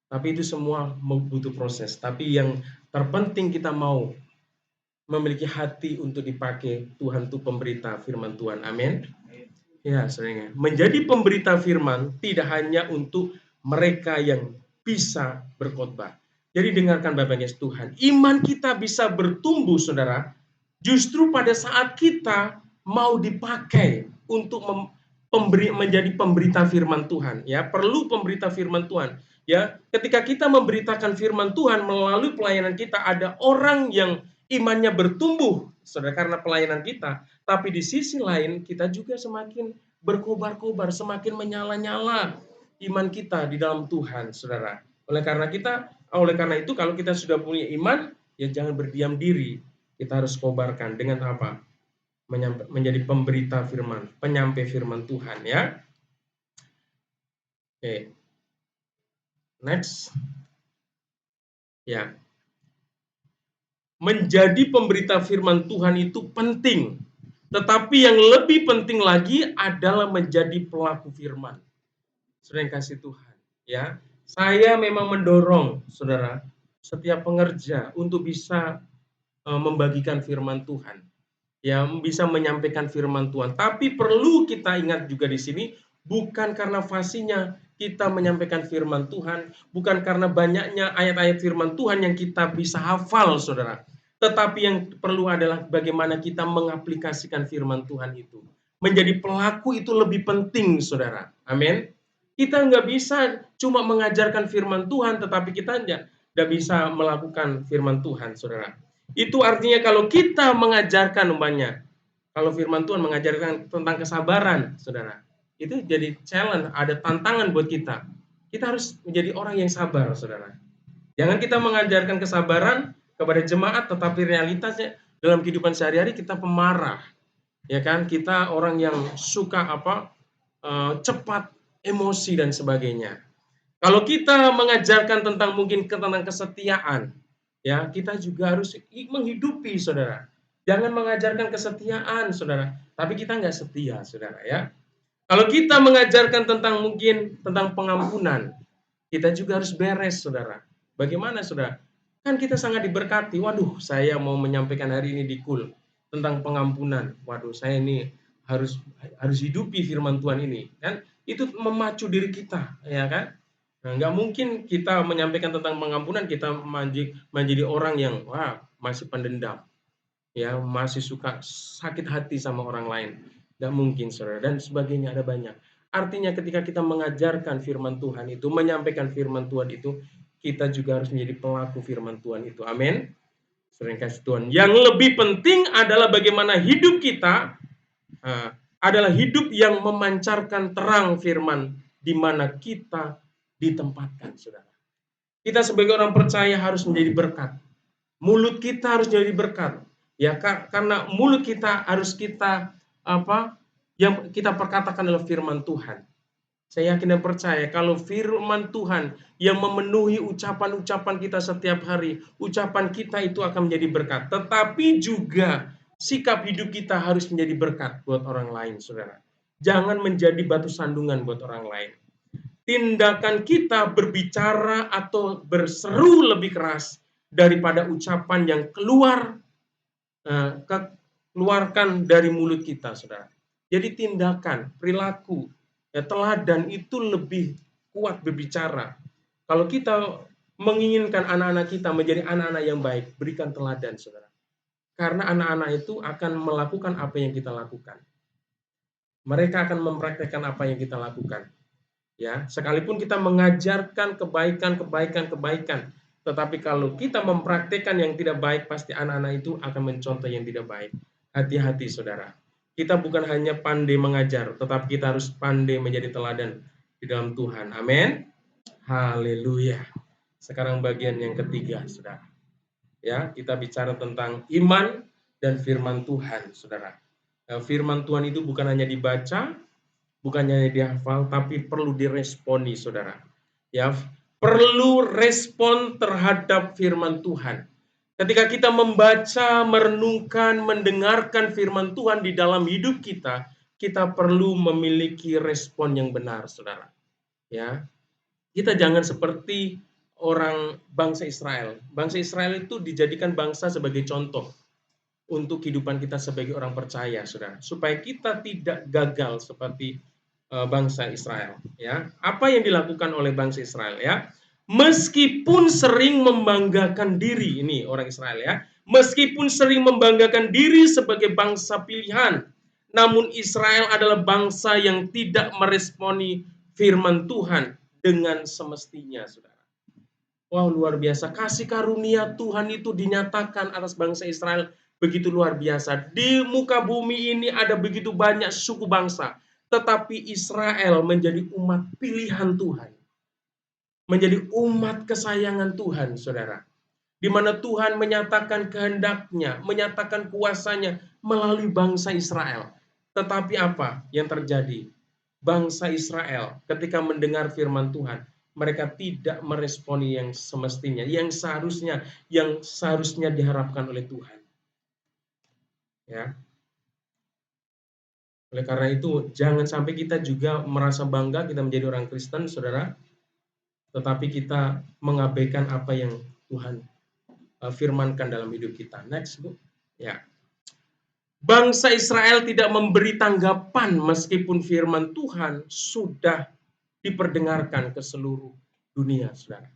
Tapi itu semua butuh proses. Tapi yang terpenting kita mau memiliki hati untuk dipakai Tuhan untuk pemberita firman Tuhan. Amin. Ya, saudara. Menjadi pemberita firman tidak hanya untuk mereka yang bisa berkhotbah. Jadi dengarkan Bapak Yesus Tuhan, iman kita bisa bertumbuh, saudara, justru pada saat kita mau dipakai untuk menjadi pemberita firman Tuhan. Ya, perlu pemberita firman Tuhan. Ya, ketika kita memberitakan firman Tuhan melalui pelayanan kita, ada orang yang imannya bertumbuh, saudara, karena pelayanan kita. Tapi di sisi lain kita juga semakin berkobar-kobar, semakin menyala-nyala iman kita di dalam Tuhan, saudara. Oleh karena itu kalau kita sudah punya iman, ya jangan berdiam diri. Kita harus kobarkan dengan apa? Menjadi pemberita firman, penyampai firman Tuhan, ya. Oke. Next. Ya. Menjadi pemberita firman Tuhan itu penting. Tetapi yang lebih penting lagi adalah menjadi pelaku firman. Saudara yang kasih Tuhan, ya. Saya memang mendorong, saudara, setiap pengerja untuk bisa membagikan firman Tuhan. Ya, bisa menyampaikan firman Tuhan. Tapi perlu kita ingat juga di sini, bukan karena fasinya kita menyampaikan firman Tuhan, bukan karena banyaknya ayat-ayat firman Tuhan yang kita bisa hafal, saudara. Tetapi yang perlu adalah bagaimana kita mengaplikasikan firman Tuhan itu. Menjadi pelaku itu lebih penting, saudara. Amin. Kita nggak bisa cuma mengajarkan firman Tuhan, tetapi kita nggak bisa melakukan firman Tuhan, saudara. Itu artinya kalau kita mengajarkan umpamanya, kalau firman Tuhan mengajarkan tentang kesabaran, saudara, itu jadi challenge, ada tantangan buat kita. Kita harus menjadi orang yang sabar, saudara. Jangan kita mengajarkan kesabaran, kepada jemaat, tetapi realitasnya dalam kehidupan sehari-hari kita pemarah, ya kan? Kita orang yang suka cepat emosi dan sebagainya. Kalau kita mengajarkan tentang tentang kesetiaan, ya kita juga harus menghidupi, saudara. Jangan mengajarkan kesetiaan, saudara, tapi kita nggak setia, saudara, ya. Kalau kita mengajarkan tentang pengampunan, kita juga harus beres, saudara. Bagaimana, saudara? Kan kita sangat diberkati. Waduh, saya mau menyampaikan hari ini di KUL tentang pengampunan. Waduh, saya ini harus harus hidupi firman Tuhan ini, kan? Itu memacu diri kita, ya kan? Nah, nggak mungkin kita menyampaikan tentang pengampunan kita menjadi orang yang masih pendendam, ya masih suka sakit hati sama orang lain. Nggak mungkin, saudara, dan sebagainya, ada banyak. Artinya ketika kita mengajarkan firman Tuhan itu, menyampaikan firman Tuhan itu, kita juga harus menjadi pelaku firman Tuhan itu. Amin. Sering kasih Tuhan. Yang lebih penting adalah bagaimana hidup kita adalah hidup yang memancarkan terang firman di mana kita ditempatkan, saudara. Kita sebagai orang percaya harus menjadi berkat. Mulut kita harus jadi berkat. Ya, karena mulut kita harus kita yang kita perkatakan adalah firman Tuhan. Saya yakin dan percaya kalau firman Tuhan yang memenuhi ucapan-ucapan kita setiap hari, ucapan kita itu akan menjadi berkat. Tetapi juga sikap hidup kita harus menjadi berkat buat orang lain, saudara. Jangan menjadi batu sandungan buat orang lain. Tindakan kita berbicara atau berseru lebih keras daripada ucapan yang keluarkan dari mulut kita, saudara. Jadi tindakan, perilaku, teladan itu lebih kuat berbicara. Kalau kita menginginkan anak-anak kita menjadi anak-anak yang baik, berikan teladan, saudara. Karena anak-anak itu akan melakukan apa yang kita lakukan. Mereka akan mempraktekkan apa yang kita lakukan. Ya, sekalipun kita mengajarkan kebaikan, tetapi kalau kita mempraktikkan yang tidak baik, pasti anak-anak itu akan mencontoh yang tidak baik. Hati-hati, saudara. Kita bukan hanya pandai mengajar, tetapi kita harus pandai menjadi teladan di dalam Tuhan. Amin. Haleluya. Sekarang bagian yang ketiga, saudara. Ya, kita bicara tentang iman dan firman Tuhan, saudara. Firman Tuhan itu bukan hanya dibaca, bukannya dihafal, tapi perlu diresponi, saudara. Ya, perlu respon terhadap firman Tuhan. Ketika kita membaca, merenungkan, mendengarkan firman Tuhan di dalam hidup kita, kita perlu memiliki respon yang benar, saudara. Ya, kita jangan seperti orang bangsa Israel. Bangsa Israel itu dijadikan bangsa sebagai contoh untuk kehidupan kita sebagai orang percaya, saudara, supaya kita tidak gagal seperti bangsa Israel. Ya, apa yang dilakukan oleh bangsa Israel? Ya, meskipun sering membanggakan diri, ini orang Israel, ya, meskipun sering membanggakan diri sebagai bangsa pilihan, namun Israel adalah bangsa yang tidak meresponi firman Tuhan dengan semestinya, saudara. Wow, luar biasa. Kasih karunia Tuhan itu dinyatakan atas bangsa Israel begitu luar biasa. Di muka bumi ini ada begitu banyak suku bangsa, tetapi Israel menjadi umat pilihan Tuhan. Menjadi umat kesayangan Tuhan, saudara. Di mana Tuhan menyatakan kehendaknya, menyatakan kuasanya melalui bangsa Israel. Tetapi apa yang terjadi? Bangsa Israel ketika mendengar firman Tuhan, mereka tidak meresponi yang semestinya, yang seharusnya diharapkan oleh Tuhan. Ya. Oleh karena itu, jangan sampai kita juga merasa bangga kita menjadi orang Kristen, saudara, tetapi kita mengabaikan apa yang Tuhan firmankan dalam hidup kita. Next, Bu. Ya. Bangsa Israel tidak memberi tanggapan meskipun firman Tuhan sudah diperdengarkan ke seluruh dunia, saudara.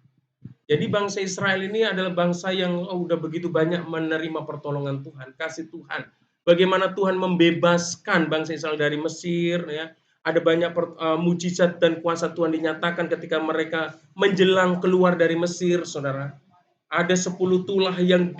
Jadi bangsa Israel ini adalah bangsa yang udah begitu banyak menerima pertolongan Tuhan, kasih Tuhan. Bagaimana Tuhan membebaskan bangsa Israel dari Mesir, ya. Ada banyak mujizat dan kuasa Tuhan dinyatakan ketika mereka menjelang keluar dari Mesir, saudara. Ada 10 tulah yang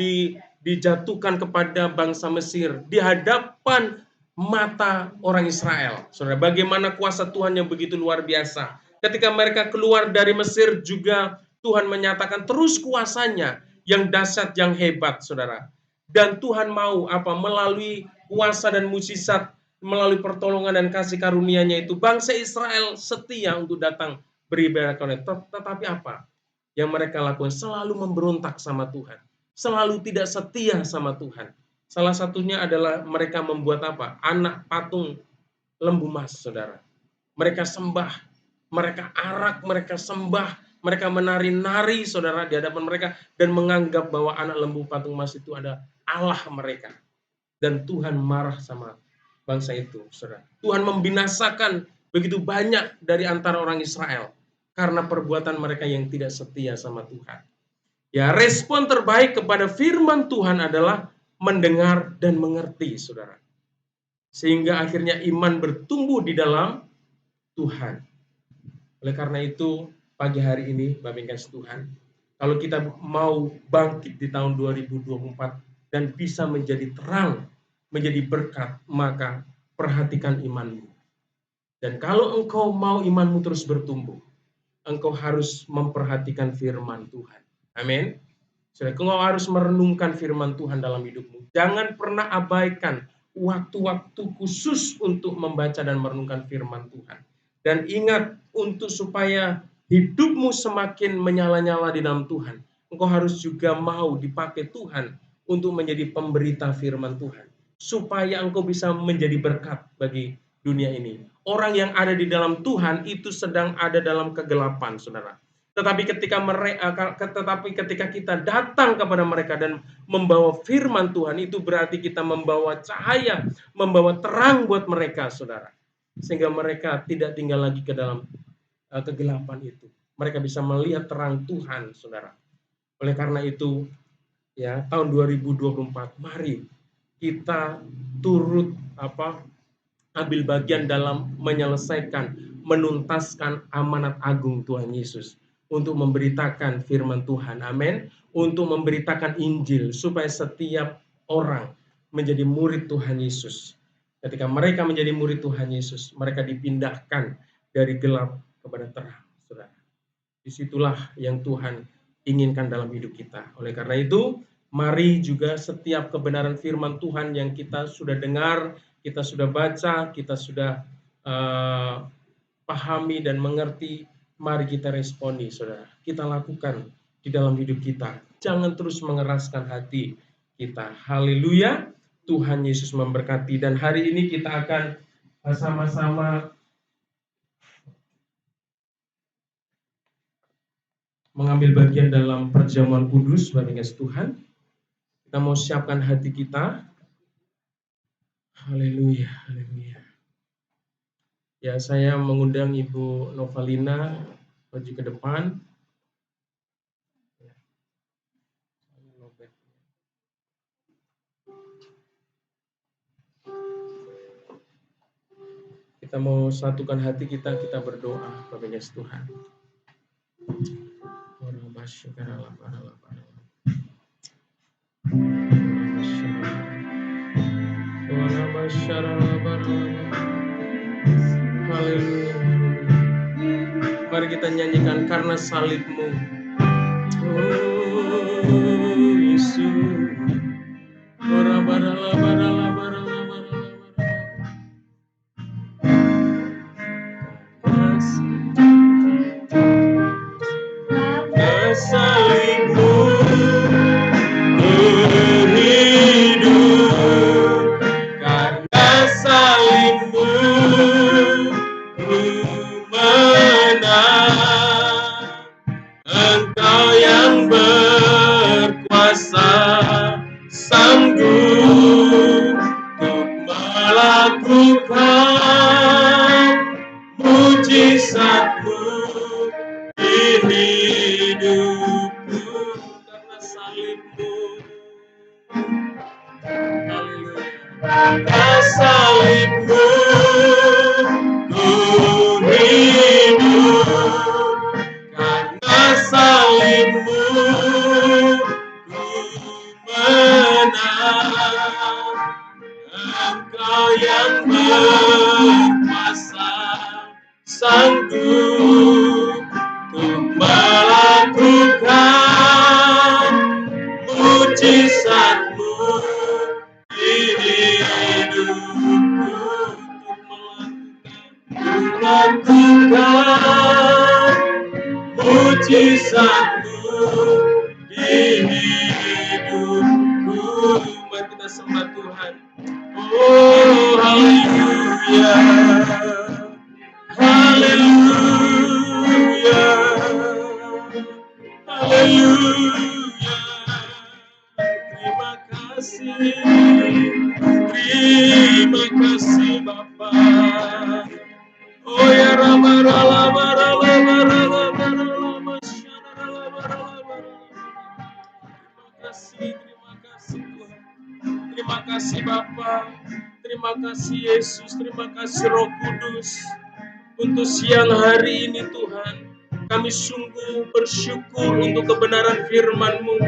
dijatuhkan kepada bangsa Mesir di hadapan mata orang Israel. Saudara, bagaimana kuasa Tuhan yang begitu luar biasa. Ketika mereka keluar dari Mesir juga Tuhan menyatakan terus kuasanya yang dahsyat, yang hebat, saudara. Dan Tuhan mau melalui kuasa dan mukjizat, melalui pertolongan dan kasih karunia-Nya itu, bangsa Israel setia untuk datang beribadah kepada. Tetapi apa yang mereka lakukan? Selalu memberontak sama Tuhan, selalu tidak setia sama Tuhan. Salah satunya adalah mereka membuat anak patung lembu emas, saudara. Mereka sembah, mereka arak, mereka sembah, mereka menari-nari, saudara, di hadapan mereka, dan menganggap bahwa anak lembu patung emas itu ada Allah mereka. Dan Tuhan marah sama bangsa itu, saudara. Tuhan membinasakan begitu banyak dari antara orang Israel karena perbuatan mereka yang tidak setia sama Tuhan. Ya, respon terbaik kepada firman Tuhan adalah mendengar dan mengerti, saudara. Sehingga akhirnya iman bertumbuh di dalam Tuhan. Oleh karena itu, pagi hari ini, Bapak Ibu Tuhan, kalau kita mau bangkit di tahun 2024 dan bisa menjadi terang, menjadi berkat, maka perhatikan imanmu. Dan kalau engkau mau imanmu terus bertumbuh, engkau harus memperhatikan firman Tuhan. Amin. Engkau harus merenungkan firman Tuhan dalam hidupmu. Jangan pernah abaikan waktu-waktu khusus untuk membaca dan merenungkan firman Tuhan. Dan ingat, untuk supaya hidupmu semakin menyala-nyala di dalam Tuhan, engkau harus juga mau dipakai Tuhan untuk menjadi pemberita firman Tuhan. Supaya engkau bisa menjadi berkat bagi dunia ini. Orang yang ada di dalam Tuhan itu sedang ada dalam kegelapan, saudara. Tetapi ketika kita datang kepada mereka dan membawa firman Tuhan, itu berarti kita membawa cahaya, membawa terang buat mereka, saudara. Sehingga mereka tidak tinggal lagi ke dalam kegelapan itu. Mereka bisa melihat terang Tuhan, saudara. Oleh karena itu, ya, tahun 2024, mari kita turut ambil bagian dalam menyelesaikan, menuntaskan amanat agung Tuhan Yesus untuk memberitakan firman Tuhan. Amin. Untuk memberitakan Injil supaya setiap orang menjadi murid Tuhan Yesus. Ketika mereka menjadi murid Tuhan Yesus, mereka dipindahkan dari gelap kepada terang, saudara. Disitulah yang Tuhan inginkan dalam hidup kita. Oleh karena itu, mari juga setiap kebenaran firman Tuhan yang kita sudah dengar, kita sudah baca, kita sudah pahami dan mengerti, mari kita responi, saudara. Kita lakukan di dalam hidup kita. Jangan terus mengeraskan hati kita. Haleluya. Tuhan Yesus memberkati. Dan hari ini kita akan sama-sama mengambil bagian dalam perjamuan kudus, Bapak Ibu Tuhan. Kita mau siapkan hati kita. Haleluya, haleluya. Ya, saya mengundang Ibu Novalina maju ke depan. Kita mau satukan hati kita berdoa, Bapak Ibu Tuhan. Haleluya. Mari kita nyanyikan karena salib-Mu. Oh Yesus. Salib-Mu berhidup, karena salib-Mu ku menang. Engkau yang berkuasa, sanggup untuk melakukan mujizat-Mu di hidupku. Karena salib-Mu, haleluya. Karena salib-Mu ku hidup, karena salib-Mu ku menang. Engkau yang berkuasa, sanggup untuk melakukan lakukan mujizat-Mu di hidupku. Mari kita sembah Tuhan. Oh, haleluya, haleluya, haleluya. Terima kasih Bapa. Oh ya Rama Rama Rama Rama. Terima kasih Tuhan. Terima kasih Bapa. Terima kasih Yesus. Terima kasih Roh Kudus. Untuk siang hari ini Tuhan, kami sungguh bersyukur untuk kebenaran firman-Mu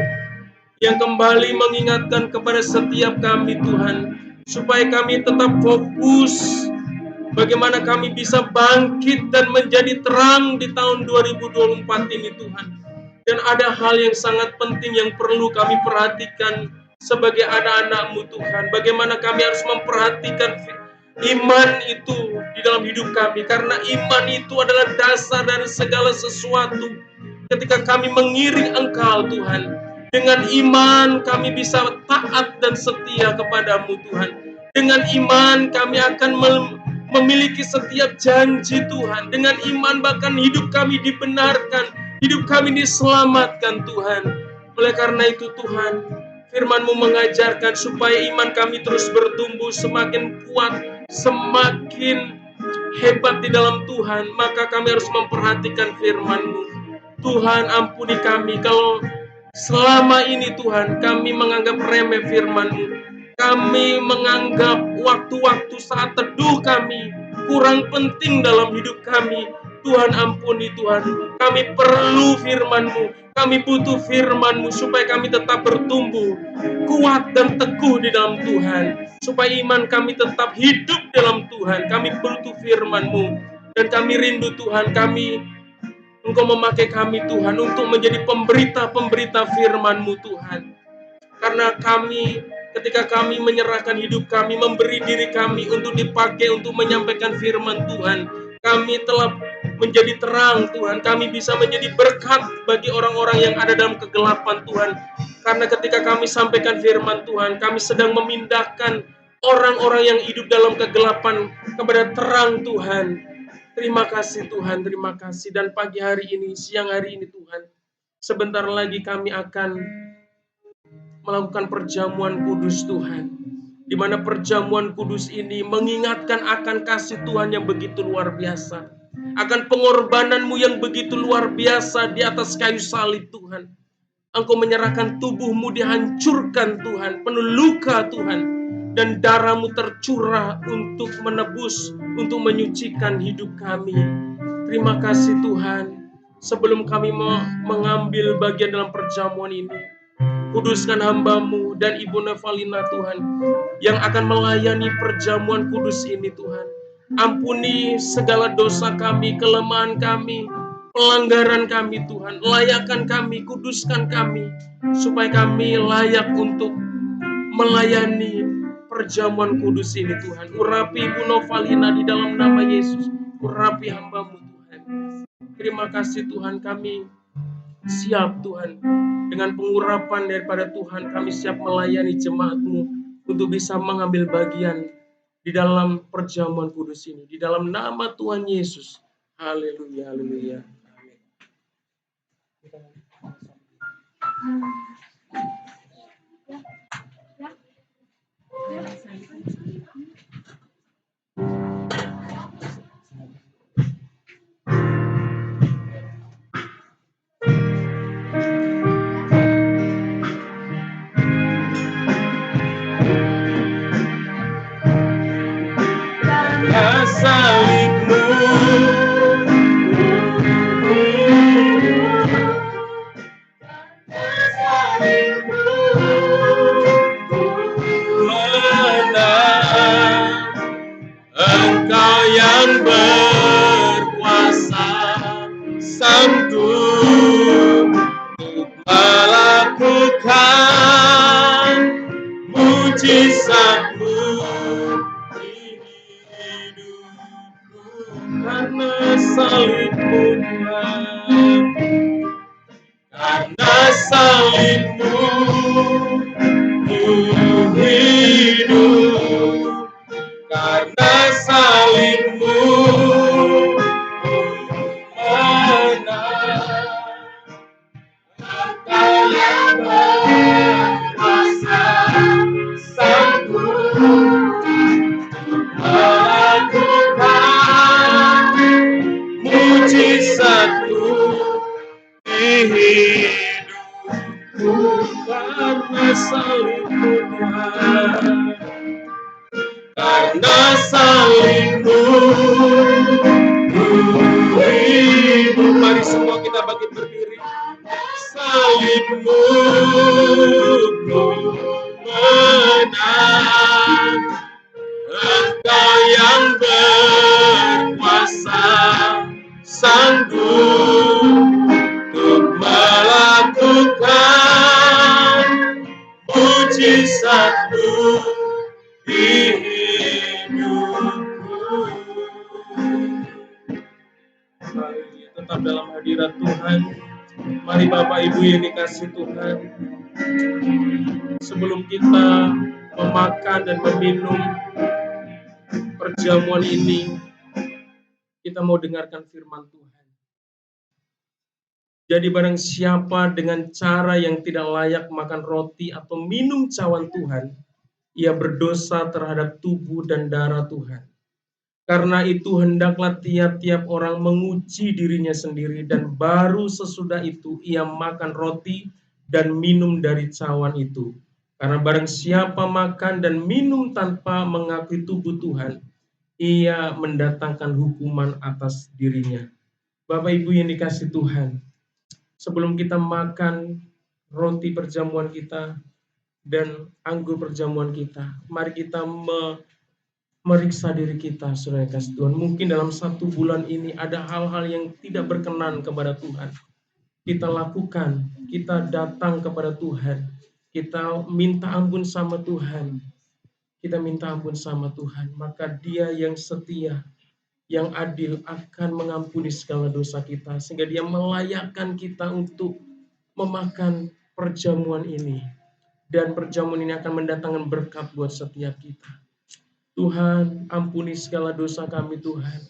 yang kembali mengingatkan kepada setiap kami Tuhan, supaya kami tetap fokus bagaimana kami bisa bangkit dan menjadi terang di tahun 2024 ini Tuhan. Dan ada hal yang sangat penting yang perlu kami perhatikan sebagai anak-anak-Mu Tuhan. Bagaimana kami harus memperhatikan iman itu di dalam hidup kami. Karena iman itu adalah dasar dari segala sesuatu. Ketika kami mengiring Engkau Tuhan, dengan iman kami bisa taat dan setia kepadamu Tuhan. Dengan iman kami akan memiliki setiap janji Tuhan. Dengan iman bahkan hidup kami dibenarkan, hidup kami diselamatkan Tuhan. Oleh karena itu Tuhan, firman-Mu mengajarkan supaya iman kami terus bertumbuh semakin kuat, semakin hebat di dalam Tuhan. Maka kami harus memperhatikan firman-Mu. Tuhan ampuni kami kalau selama ini Tuhan kami menganggap remeh firman-Mu. Kami menganggap waktu-waktu saat teduh kami kurang penting dalam hidup kami. Tuhan ampuni Tuhan. Kami perlu firman-Mu. Kami butuh firman-Mu supaya kami tetap bertumbuh kuat dan teguh di dalam Tuhan. Supaya iman kami tetap hidup dalam Tuhan. Kami butuh firman-Mu. Dan kami rindu Tuhan, Engkau memakai kami Tuhan untuk menjadi pemberita-pemberita firman-Mu Tuhan. Karena ketika kami menyerahkan hidup kami, memberi diri kami untuk dipakai untuk menyampaikan firman Tuhan, kami telah menjadi terang Tuhan. Kami bisa menjadi berkat bagi orang-orang yang ada dalam kegelapan Tuhan. Karena ketika kami sampaikan firman Tuhan, kami sedang memindahkan orang-orang yang hidup dalam kegelapan kepada terang Tuhan. Terima kasih Tuhan, terima kasih. Dan pagi hari ini, siang hari ini Tuhan, sebentar lagi kami akan melakukan perjamuan kudus Tuhan. Di mana perjamuan kudus ini mengingatkan akan kasih Tuhan yang begitu luar biasa. Akan pengorbanan-Mu yang begitu luar biasa di atas kayu salib Tuhan. Engkau menyerahkan tubuh-Mu dihancurkan Tuhan, penuh luka Tuhan. Dan darah-Mu tercurah untuk menebus, untuk menyucikan hidup kami. Terima kasih Tuhan. Sebelum kami mengambil bagian dalam perjamuan ini, kuduskan hamba-Mu dan Ibu Nevalina Tuhan, yang akan melayani perjamuan kudus ini Tuhan. Ampuni segala dosa kami, kelemahan kami, pelanggaran kami Tuhan. Layakkan kami, kuduskan kami, supaya kami layak untuk melayani perjamuan kudus ini Tuhan. Urapi Ibu Novalina di dalam nama Yesus. Urapi hamba-Mu Tuhan. Terima kasih Tuhan, kami siap Tuhan. Dengan pengurapan daripada Tuhan, kami siap melayani jemaat-Mu untuk bisa mengambil bagian di dalam perjamuan kudus ini. Di dalam nama Tuhan Yesus. Haleluya, haleluya. Salib-Mu Engkau yang berkuasa, sanggup melakukan mujizat-Mu di hidupku. karena salibmu Tuhan, karena salibmu ku hidup, karena salibmu ku menang. Engkau yang berkuasa, sanggup melakukan mujizatmu di hidupku, karena salibmu Tuhan, karena salibmu ku hidup. Mari semua kita bangkit berdiri. Salibmu ku menang. Engkau yang berkuasa, sanggup untuk melakukan mujizatmu di hidupku. Haleluya, tetap dalam hadirat Tuhan. Mari Bapak Ibu yang dikasihi Tuhan, sebelum kita memakan dan meminum perjamuan ini, kita mau dengarkan firman Tuhan. Jadi barang siapa dengan cara yang tidak layak makan roti atau minum cawan Tuhan, ia berdosa terhadap tubuh dan darah Tuhan. Karena itu hendaklah tiap-tiap orang menguji dirinya sendiri, dan baru sesudah itu ia makan roti dan minum dari cawan itu. Karena barang siapa makan dan minum tanpa mengakui tubuh Tuhan, ia mendatangkan hukuman atas dirinya. Bapak Ibu yang dikasihi Tuhan, sebelum kita makan roti perjamuan kita dan anggur perjamuan kita, mari kita meriksa diri kita, saudara kasih Tuhan. Mungkin dalam 1 bulan ini ada hal-hal yang tidak berkenan kepada Tuhan. Kita lakukan, kita datang kepada Tuhan, kita minta ampun sama Tuhan. Kita minta ampun sama Tuhan, maka Dia yang setia, yang adil akan mengampuni segala dosa kita, sehingga Dia melayakkan kita untuk memakan perjamuan ini. Dan perjamuan ini akan mendatangkan berkat buat setiap kita. Tuhan, ampuni segala dosa kami Tuhan.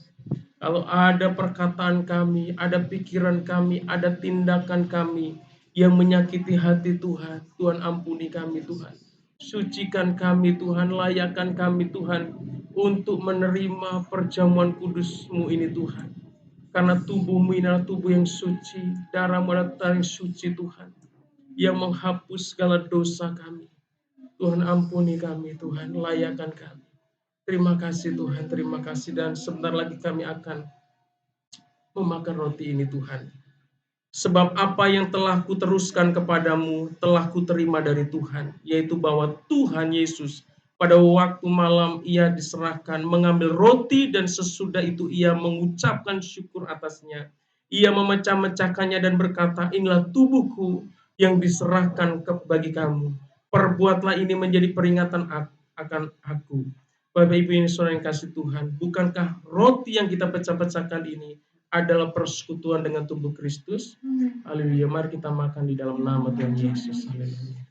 Kalau ada perkataan kami, ada pikiran kami, ada tindakan kami yang menyakiti hati Tuhan, Tuhan ampuni kami Tuhan. Sucikan kami Tuhan, layakkan kami Tuhan untuk menerima perjamuan kudus-Mu ini Tuhan. Karena tubuh-Mu ini adalah tubuh yang suci, darah-Mu adalah darah yang suci Tuhan, yang menghapus segala dosa kami. Tuhan ampuni kami Tuhan, layakkan kami. Terima kasih Tuhan, terima kasih. Dan sebentar lagi kami akan memakan roti ini Tuhan. Sebab apa yang telah kuteruskan kepadamu, telah kuterima dari Tuhan, yaitu bahwa Tuhan Yesus pada waktu malam ia diserahkan, mengambil roti dan sesudah itu ia mengucapkan syukur atasnya. Ia memecah-mecahkannya dan berkata, inilah tubuhku yang diserahkan bagi kamu. Perbuatlah ini menjadi peringatan akan aku. Bapak Ibu yang saudara yang kasih Tuhan, bukankah roti yang kita pecah-pecahkan ini adalah persekutuan dengan tubuh Kristus? Haleluya, mari kita makan di dalam nama Tuhan Yesus. Haleluya.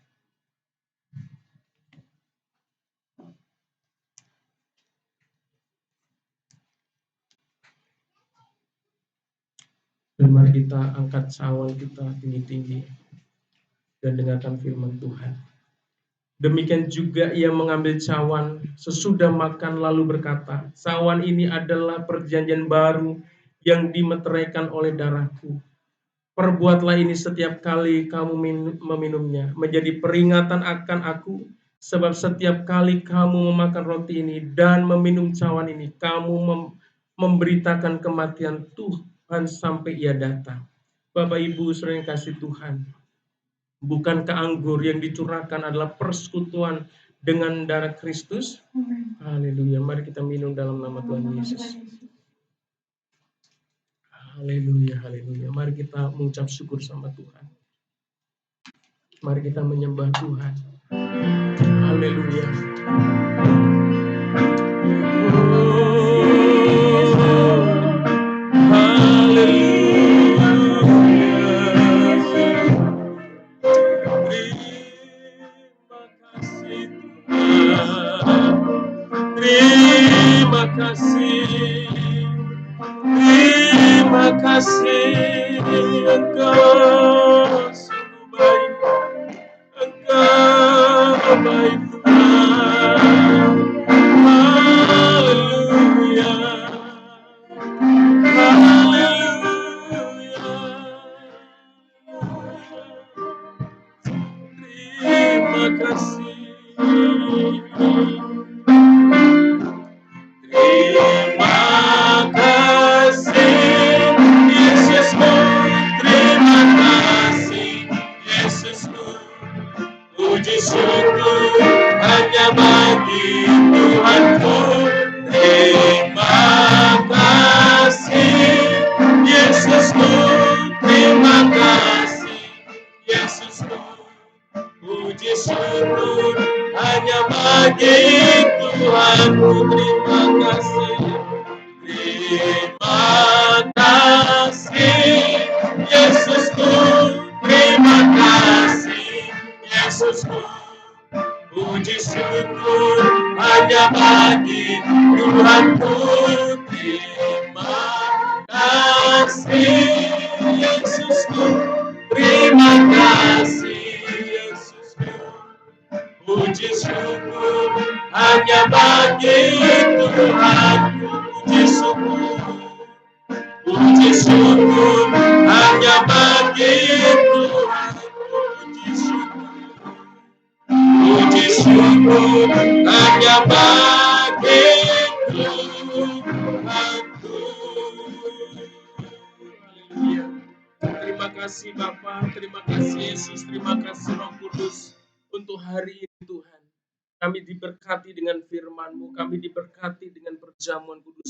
Dan mari kita angkat cawan kita tinggi-tinggi dan dengarkan firman Tuhan. Demikian juga ia mengambil cawan sesudah makan lalu berkata, cawan ini adalah perjanjian baru yang dimeteraikan oleh darahku. Perbuatlah ini setiap kali kamu meminumnya, menjadi peringatan akan aku, sebab setiap kali kamu memakan roti ini dan meminum cawan ini, kamu memberitakan kematian Tuhan sampai ia datang. Bapak Ibu saudara yang kasih Tuhan, bukankah anggur yang dicurahkan adalah persekutuan dengan darah Kristus? Haleluya, mari kita minum dalam nama Tuhan Yesus. Haleluya, haleluya. Mari kita mengucap syukur sama Tuhan. Mari kita menyembah Tuhan. Haleluya. Terima kasih, Engkau sungguh baik, Engkau baik Tuhan. Haleluya, haleluya. Terima kasih. Terima kasih Yesusku, terima kasih Yesusku. Puji syukur hanya bagi Tuhanku. Terima kasih Yesusku, terima kasih Yesusku. Puji syukur hanya bagi Tuhanku. Terima kasih. Terima kasih Yesusku, terima kasih Yesusku. Puji syukur hanya bagi Tuhanku. Terima kasih Yesusku, terima kasih Yesusku. Puji syukur hanya bagi Tuhanku. Puji syukur hanya bagi Tuhanku. Puji syukur hanya bagi Tuhanku. Haleluya. Terima kasih Bapa, terima kasih Yesus, terima kasih Roh Kudus untuk hari ini Tuhan. Kami diberkati dengan firman-Mu, kami diberkati dengan perjamuan kudus.